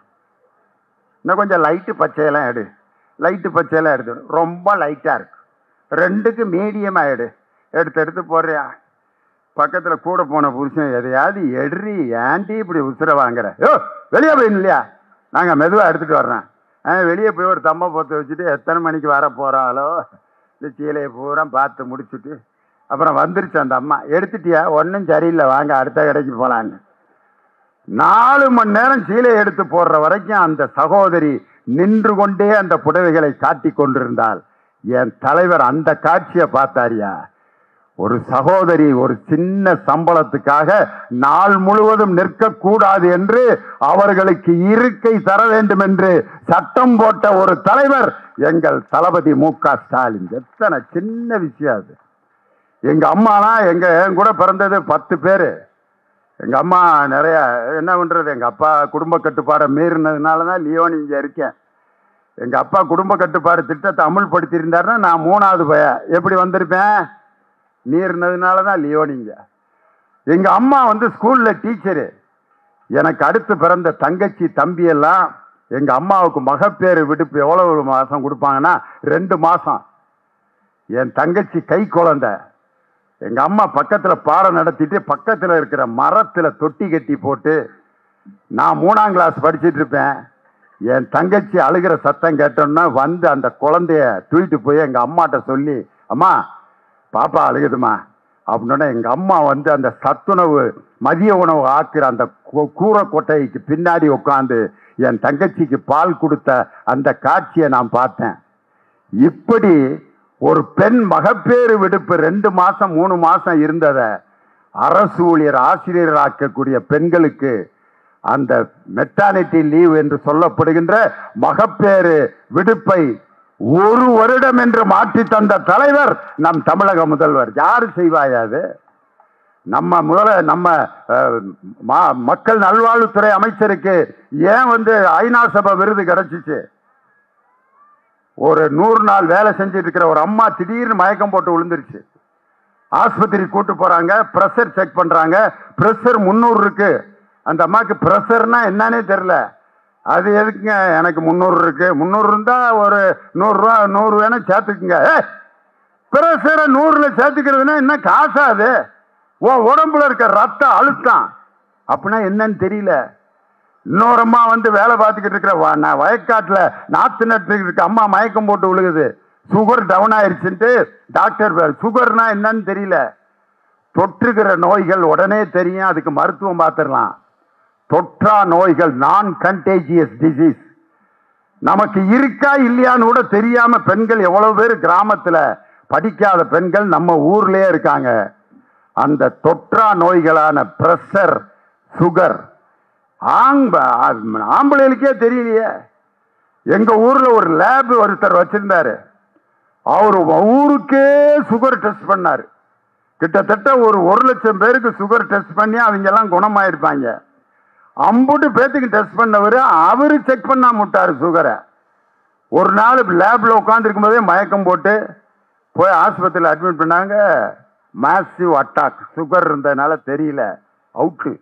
இன்னும் கொஞ்சம் லைட்டு பச்சையெல்லாம் எடு, லைட்டு பச்சையெல்லாம் எடுத்து ரொம்ப லைட்டா இருக்கு. 2க்கு மீடியமா எடுத்து போடுறியா. பக்கத்துல கூட போன புருஷன் எதையாவது எடுறி ஏன்டி இப்படி உசுர வாங்குற, யோ வெளியே போயிடும் இல்லையா, நாங்க மெதுவா எடுத்துட்டு வர்றேன். வெளியே போய் ஒரு தம்மை பொத்து வச்சுட்டு எத்தனை மணிக்கு வர போறாளோ இந்த சீலையை பூரா பார்த்து முடிச்சுட்டு அப்புறம் வந்துருச்சு அந்த அம்மா. எடுத்துட்டியா? ஒன்றும் சரியில்லை, வாங்க அடுத்த கடைக்கு போலான்னு 4 மணி நேரம் சீலையை எடுத்து போடுற வரைக்கும் அந்த சகோதரி நின்று கொண்டே அந்த புடவைகளை காட்டி கொண்டிருந்தால் என் தலைவர் அந்த காட்சியை பார்த்தாரியா. ஒரு சகோதரி ஒரு சின்ன சம்பளத்துக்காக நாள் முழுவதும் நிற்கக்கூடாது என்று அவர்களுக்கு இருக்கை தர வேண்டும் என்று சட்டம் போட்ட ஒரு தலைவர் எங்கள் தளபதி மு.க. ஸ்டாலின். எத்தனை சின்ன விஷயம் அது. எங்க அம்மானா என் கூட பிறந்தது 10 பேரு. எங்க அம்மா நிறைய என்ன பண்றது, எங்க அப்பா குடும்ப கட்டுப்பாடை மீறினதுனாலதான் லியோனி இங்க இருக்கேன். எங்க அப்பா குடும்ப கட்டுப்பாடு திட்டத்தை அமுல்படுத்தி இருந்தாருன்னா நான் 3வது பையன் எப்படி வந்திருப்பேன். மீறினதுனாலதான் லியோனிங்க. எங்க அம்மா ஸ்கூல்ல டீச்சரு. எனக்கு அடுத்து பிறந்த தங்கச்சி தம்பி எல்லாம் எங்க அம்மாவுக்கு மகப்பேறு விடுப்பு எவ்வளவு மாசம் கொடுப்பாங்கன்னா 2 மாசம். என் தங்கச்சி கை குழந்தை. எங்க அம்மா பக்கத்துல பாடம் நடத்திட்டு பக்கத்துல இருக்கிற மரத்துல தொட்டி கட்டி போட்டு நான் 3ஆம் கிளாஸ் படிச்சுட்டு இருப்பேன். என் தங்கச்சி அழுகிற சத்தம் கேட்டோம்னா அந்த குழந்தைய தூக்கிட்டு போய் எங்க அம்மாட்ட சொல்லி, அம்மா பாப்பா அழுகுதுமா அப்படின்னா எங்க அம்மா அந்த சத்துணவு மதிய உணவு ஆக்குற அந்த கூரை கொட்டைக்கு பின்னாடி உட்காந்து என் தங்கச்சிக்கு பால் கொடுத்த அந்த காட்சியை நான் பார்த்தேன். இப்படி ஒரு பெண் மகப்பேறு விடுப்பு 2 மாசம் 3 மாசம் இருந்தத அரசு ஊழியர் ஆசிரியராக்கக்கூடிய பெண்களுக்கு அந்த மெட்டர்னிட்டி லீவ் என்று சொல்லப்படுகின்ற மகப்பேறு விடுப்பை 1 வருடம் என்று மாற்றி தந்த தலைவர் நம் தமிழக முதல்வர். யாரு செய்வாயாது? நம்ம மக்கள் நல்வாழ்வுத்துறை அமைச்சருக்கு ஏன் ஐநா சபை விருது கிடைச்சிச்சு? ஒரு 100 நாள் வேலை செஞ்சுட்டு இருக்கிற ஒரு அம்மா திடீர்னு மயக்கம் போட்டு விழுந்துருச்சு. ஆஸ்பத்திரி கூட்டு போறாங்க, பிரஷர் செக் பண்றாங்க. பிரஷர் 300 இருக்கு. அந்த அம்மாக்கு பிரஷர்னா என்னன்னே தெரியல. அது எதுக்குங்க எனக்கு 300 இருக்கு, 300 இருந்தா ஒரு 100 ரூபா 100 வேணா சேர்த்துக்குங்க. பிரஷரை 100ல சேர்த்துக்கிறதுனா என்ன காசா? அது உடம்புல இருக்க ரத்த அழுத்தம் அப்படின்னா என்னன்னு தெரியல. இன்னொரு அம்மா வந்து வேலை பார்த்துக்கிட்டு இருக்கிற வயக்காட்டுல நாத்து நட்டு இருக்க அம்மா மயக்கம் போட்டு விழுகுது. சுகர் டவுன் ஆயிடுச்சுட்டு டாக்டர் சுகர்னா என்னன்னு தெரியல. தொற்றுகிற நோய்கள் உடனே தெரியும், அதுக்கு மருத்துவம் பார்த்துடலாம். தொற்றா நோய்கள், நான் கண்டேஜியஸ் டிசீஸ், நமக்கு இருக்கா இல்லையான்னு கூட தெரியாம பெண்கள் எவ்வளவு பேர் கிராமத்துல படிக்காத பெண்கள் நம்ம ஊர்லயே இருக்காங்க. அந்த தொற்றா நோய்களான பிரஷர், சுகர் ஆம்பளைகளுக்கே தெரியலையே. எங்க ஊர்ல ஒரு லேப் ஒருத்தர் வச்சிருந்தாரு. அவரு ஊருக்கே சுகர் டெஸ்ட் பண்ணாரு. கிட்டத்தட்ட ஒரு 1,00,000 பேருக்கு சுகர் டெஸ்ட் பண்ணி அவங்க எல்லாம் குணமாயிருப்பாங்க. 50 பேத்துக்கு டெஸ்ட் பண்ணவர் அவரு செக் பண்ணா முட்டாரு சுகரை. ஒரு நாள் லேப்ல உட்காந்துருக்கும் போதே மயக்கம் போட்டு போய் ஆஸ்பத்திரியில் அட்மிட் பண்ணாங்க. மேசிவ் அட்டாக், சுகர் இருந்ததுனால தெரியல, அவுட்டு.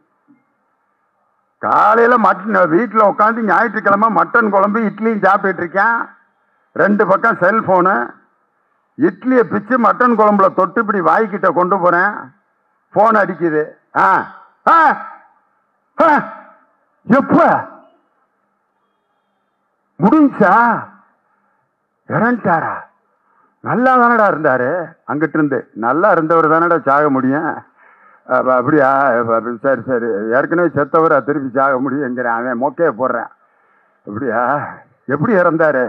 காலையில வீட்டில் உட்காந்து ஞாயிற்றுக்கிழமை மட்டன் குழம்பு இட்லியும் சாப்பிட்டு இருக்கேன். 2 பக்கம் செல்போனு. இட்லியை பிச்சு மட்டன் குழம்புல தொட்டு இப்படி வாய்க்கிட்ட கொண்டு போறேன். போன் அடிக்குது. எப்ப முடிஞ்சா இறந்துட்டாரா? நல்லா தானடா இருந்தாரு. அங்கிட்டு இருந்து நல்லா இருந்தவர் தானடா சாக முடியும். அப்படியா? சரி சரி, ஏற்கனவே செத்தவரா திருப்பி சாக முடியுங்கிறேன். அவன் மொக்கைய போடுறேன். அப்படியா? எப்படி இறந்தாரு?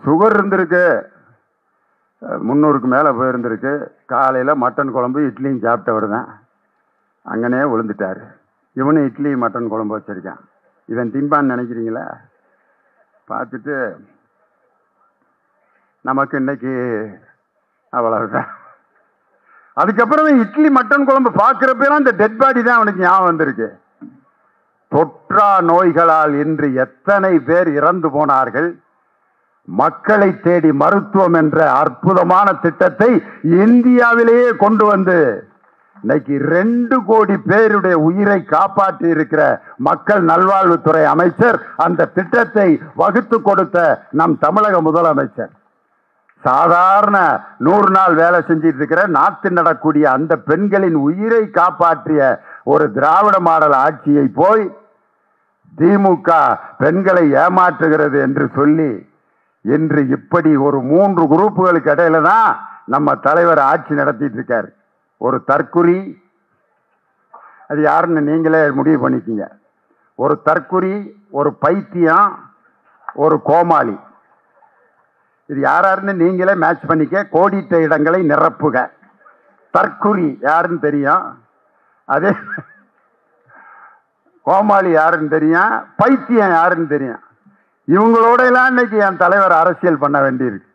சுகர் இருந்திருக்கு, 300க்கு மேல போயிருந்திருக்கு. காலையில மட்டன் குழம்பு இட்லியும் சாப்பிட்டவர் தான். அங்கனே விழுந்துட்டாரு. இவனு இட்லி மட்டன் குழம்பு வச்சிருக்கான். இவன் திம்பான்னு நினைக்கிறீங்களா? பார்த்துட்டு நமக்கு இன்னைக்கு அவ்வளவுதான். அதுக்கப்புறம் இட்லி மட்டன் குழம்பு பார்க்கிறப்பெல்லாம் இந்த டெட் பாடி தான் அவனுக்கு ஞாபகம் வந்திருக்கு. தொற்றா நோய்களால் இன்று எத்தனை பேர் இறந்து போனார்கள். மக்களை தேடி மருத்துவம் என்ற அற்புதமான திட்டத்தை இந்தியாவிலேயே கொண்டு வந்து இன்னைக்கு 2 கோடி பேருடைய உயிரை காப்பாற்றி இருக்கிற மக்கள் நல்வாழ்வுத்துறை அமைச்சர், அந்த திட்டத்தை வகுத்து கொடுத்த நம் தமிழக முதலமைச்சர். சாதாரண 100 நாள் வேலை செஞ்சிட்டு இருக்கிற நாட்டு நடக்கூடிய அந்த பெண்களின் உயிரை காப்பாற்றிய ஒரு திராவிட மாடல் ஆட்சியை போய் திமுக பெண்களை ஏமாற்றுகிறது என்று சொல்லி இன்று இப்படி ஒரு 3 குரூப்புகளுக்கு இடையில தான் நம்ம தலைவர் ஆட்சி நடத்திட்டு இருக்காரு. ஒரு தற்குறி, அது யாருன்னு நீங்களே முடிவு பண்ணிக்கீங்க. ஒரு தற்குறி, ஒரு பைத்தியம், ஒரு கோமாளி. இது யாருன்னு நீங்களே மேட்ச் பண்ணிக்க. கோடிட்ட இடங்களை நிரப்புக. தற்குறி யாருன்னு தெரியும், அதே கோமாளி யாருன்னு தெரியும், பைத்தியம் யாருன்னு தெரியும். இவங்களோட எல்லாம் இன்னைக்கு என் தலைவர் அரசியல் பண்ண வேண்டியிருக்கு.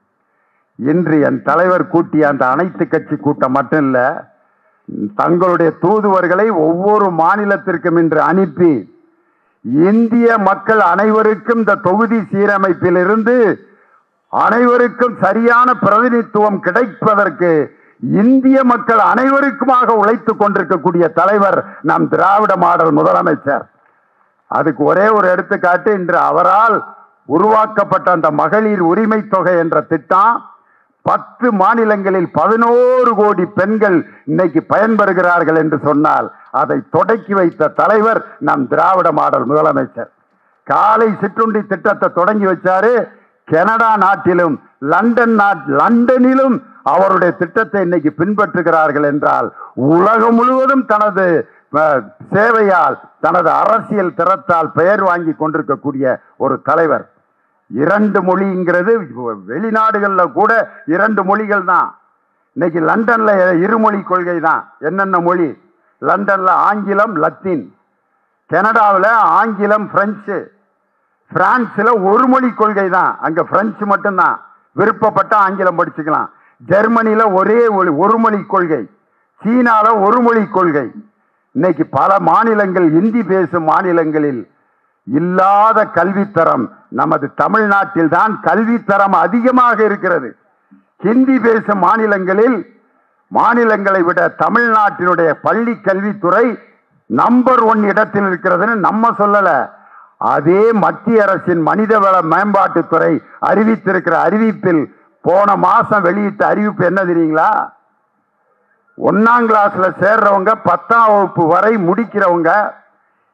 இன்று என் தலைவர் கூட்டிய அந்த அனைத்து கட்சி கூட்டம் மட்டும் இல்ல, தங்களுடைய தூதுவர்களை ஒவ்வொரு மாநிலத்திற்கும் இன்று அனுப்பி இந்திய மக்கள் அனைவருக்கும் இந்த தொகுதி சீரமைப்பில் இருந்து அனைவருக்கும் சரியான பிரதிநிதித்துவம் கிடைப்பதற்கு இந்திய மக்கள் அனைவருக்குமாக உழைத்துக் கொண்டிருக்கக்கூடிய தலைவர் நம் திராவிட மாடல் முதலமைச்சர். அதுக்கு ஒரே ஒரு எடுத்துக்காட்டு, இன்று அவரால் உருவாக்கப்பட்ட அந்த மகளிர் உரிமை தொகை என்ற திட்டம் 10 மாநிலங்களில் 11 கோடி பெண்கள் இன்னைக்கு பயன்பெறுகிறார்கள் என்று சொன்னால் அதை தொடக்கி வைத்த தலைவர் நம் திராவிட மாடல் முதலமைச்சர். காலை சிற்றுண்டி திட்டத்தை தொடங்கி வச்சாரு. கனடா நாட்டிலும் லண்டனிலும் அவருடைய திட்டத்தை இன்னைக்கு பின்பற்றுகிறார்கள் என்றால் உலகம் முழுவதும் தனது சேவையால், தனது அரசியல் திறத்தால் பெயர் வாங்கி கொண்டிருக்கக்கூடிய ஒரு தலைவர். 2 மொழிங்கிறது வெளிநாடுகள்ல கூட 2 மொழிகள் தான். இன்னைக்கு லண்டன்ல 2 மொழி கொள்கை தான். என்னென்ன மொழி? லண்டன்ல ஆங்கிலம், லத்தீன். கனடாவில் ஆங்கிலம், பிரெஞ்சு. பிரான்ஸ்ல 1 மொழி கொள்கை தான், அங்க பிரெஞ்சு மட்டும்தான். விருப்பப்பட்ட ஆங்கிலம் படிச்சுக்கலாம். ஜெர்மனில ஒரே 1 மொழி கொள்கை. சீனால 1 மொழி கொள்கை. இன்னைக்கு பல மாநிலங்கள், இந்தி பேசும் மாநிலங்களில் இல்லாத கல்வித்தரம் நமது தமிழ்நாட்டில் தான் கல்வித்தரம் அதிகமாக இருக்கிறது. ஹிந்தி பேசும் மாநிலங்களை விட தமிழ்நாட்டினுடைய பள்ளி கல்வித்துறை நம்பர் 1 இடத்தில் இருக்கிறதுன்னு நம்ம சொல்லல. அதே மத்திய அரசின் மனிதவள மேம்பாட்டுத்துறை அறிவித்திருக்கிற அறிவிப்பில் போன மாசம் வெளியிட்ட அறிவிப்பு என்ன தெரியுங்களா? 1ஆம் கிளாஸ்ல சேர்றவங்க 10ஆம் வகுப்பு வரை முடிக்கிறவங்க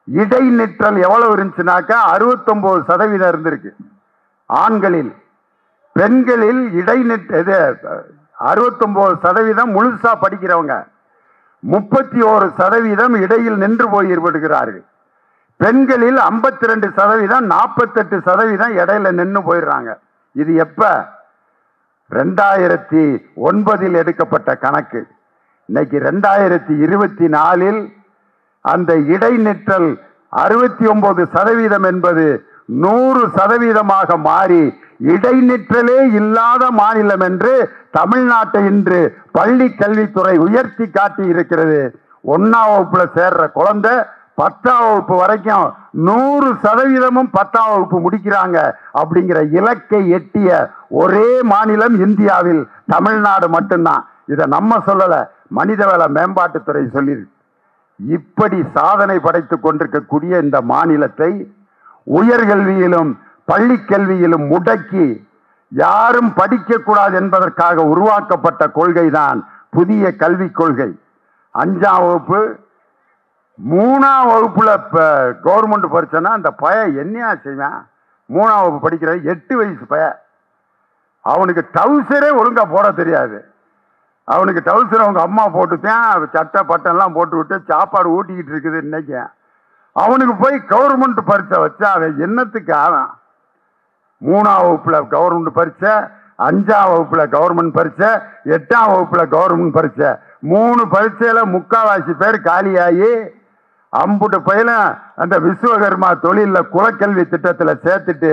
இடைநிற்றல் எவ்வளவு இருந்துச்சுனாக்கா 69% இருந்திருக்கு ஆண்களில். பெண்களில் இடைநிற்ற 69% முழுசா படிக்கிறவங்க, 31% இடையில் நின்று போய்விடுகிறார்கள். பெண்களில் 52%, 48% இடையில நின்று போயிடுறாங்க. இது எப்ப? 2009 எடுக்கப்பட்ட கணக்கு. இன்னைக்கு 2024 அந்த இடைநிற்றல் 69% என்பது 100% மாறி இடைநிற்றலே இல்லாத மாநிலம் என்று தமிழ்நாட்டை இன்று பள்ளி கல்வித்துறை உயர்த்தி காட்டி இருக்கிறது. 1ஆம் வகுப்புல சேர்ற குழந்தை 10ஆம் வகுப்பு வரைக்கும் 100% 10ஆம் வகுப்பு முடிக்கிறாங்க. அப்படிங்கிற இலக்கை எட்டிய ஒரே மாநிலம் இந்தியாவில் தமிழ்நாடு மட்டும்தான். இதை நம்ம சொல்லல, மனிதவள மேம்பாட்டுத்துறை சொல்லியிருக்கு. இப்படி சாதனை படைத்துக் கொண்டிருக்கக்கூடிய இந்த மாநிலத்தை உயர்கல்வியிலும் பள்ளி கல்வியிலும் முடக்கி யாரும் படிக்கக்கூடாது என்பதற்காக உருவாக்கப்பட்ட கொள்கைதான் புதிய கல்விக் கொள்கை. 5ஆம் வகுப்பு 3ஆம் வகுப்புல கவர்மெண்ட் படிச்சனா அந்த பையன் என்னையா செய்வான்? 3ஆம் வகுப்பு படிக்கிற 8 வயசு பையன், அவனுக்கு டவுசரே ஒழுங்கா போட தெரியாது. அவனுக்கு டவுசர் அவங்க அம்மா போட்டுத்தான் சட்டை பட்டெல்லாம் போட்டு விட்டு சாப்பாடு ஊட்டிக்கிட்டு இருக்குது. இன்னைக்கு அவனுக்கு போய் கவர்மெண்ட் பரீட்சை வச்சா அவன் என்னத்துக்கு ஆவான்? 3ஆம் வகுப்புல கவர்மெண்ட் பரீட்சை, 5ஆம் வகுப்புல கவர்மெண்ட் பரீட்சை, 8ஆம் வகுப்புல கவர்மெண்ட் பரீட்சை, 3 பரீட்சையில 3/4 பேர் காலியாகி அம்புட்டு பயில அந்த விஸ்வகர்மா தொழில குலக்கல்வி திட்டத்துல சேர்த்துட்டு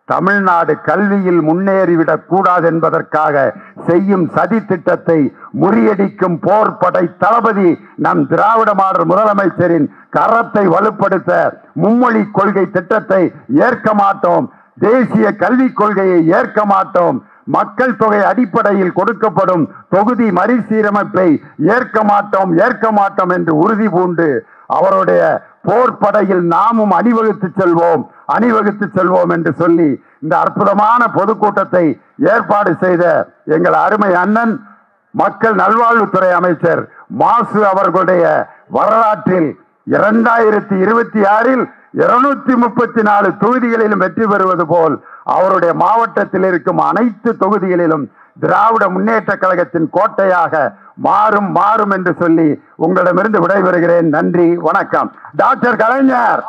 தமிழ்நாடு கல்வியில் முன்னேறிவிடக் கூடாது என்பதற்காக செய்யும் சதி திட்டத்தை முறியடிக்கும் போர்படை தளபதி நம் திராவிட மாடல் முதலமைச்சரின் கரத்தை வலுப்படுத்த மும்மொழி கொள்கை திட்டத்தை ஏற்க மாட்டோம். தேசிய கல்விக் கொள்கையை ஏற்க மாட்டோம். மக்கள் தொகை அடிப்படையில் கொடுக்கப்படும் தொகுதி மறுசீரமைப்பை ஏற்க மாட்டோம் என்று உறுதி பூண்டு அவருடைய போர்படையில் நாமும் அணிவகுத்து செல்வோம் என்று சொல்லி இந்த அற்புதமான பொதுக்கூட்டத்தை ஏற்பாடு செய்த எங்கள் அருமை அண்ணன் மக்கள் நல்வாழ்வுத்துறை அமைச்சர் மாசு அவர்களுடைய வரலாற்றில் 2026 234 தொகுதிகளிலும் வெற்றி பெறுவது போல் அவருடைய மாவட்டத்தில் இருக்கும் அனைத்து தொகுதிகளிலும் திராவிட முன்னேற்ற கழகத்தின் கோட்டையாக மாறும் என்று சொல்லி உங்களிடமிருந்து விடைபெறுகிறேன். நன்றி, வணக்கம். டாக்டர் கலைஞர்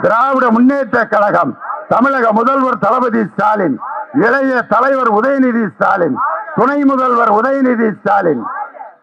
திராவிட முன்னேற்ற கழகம், தமிழக முதல்வர் தளபதி ஸ்டாலின், இளைய தலைவர் உதயநிதி ஸ்டாலின், துணை முதல்வர் உதயநிதி ஸ்டாலின்,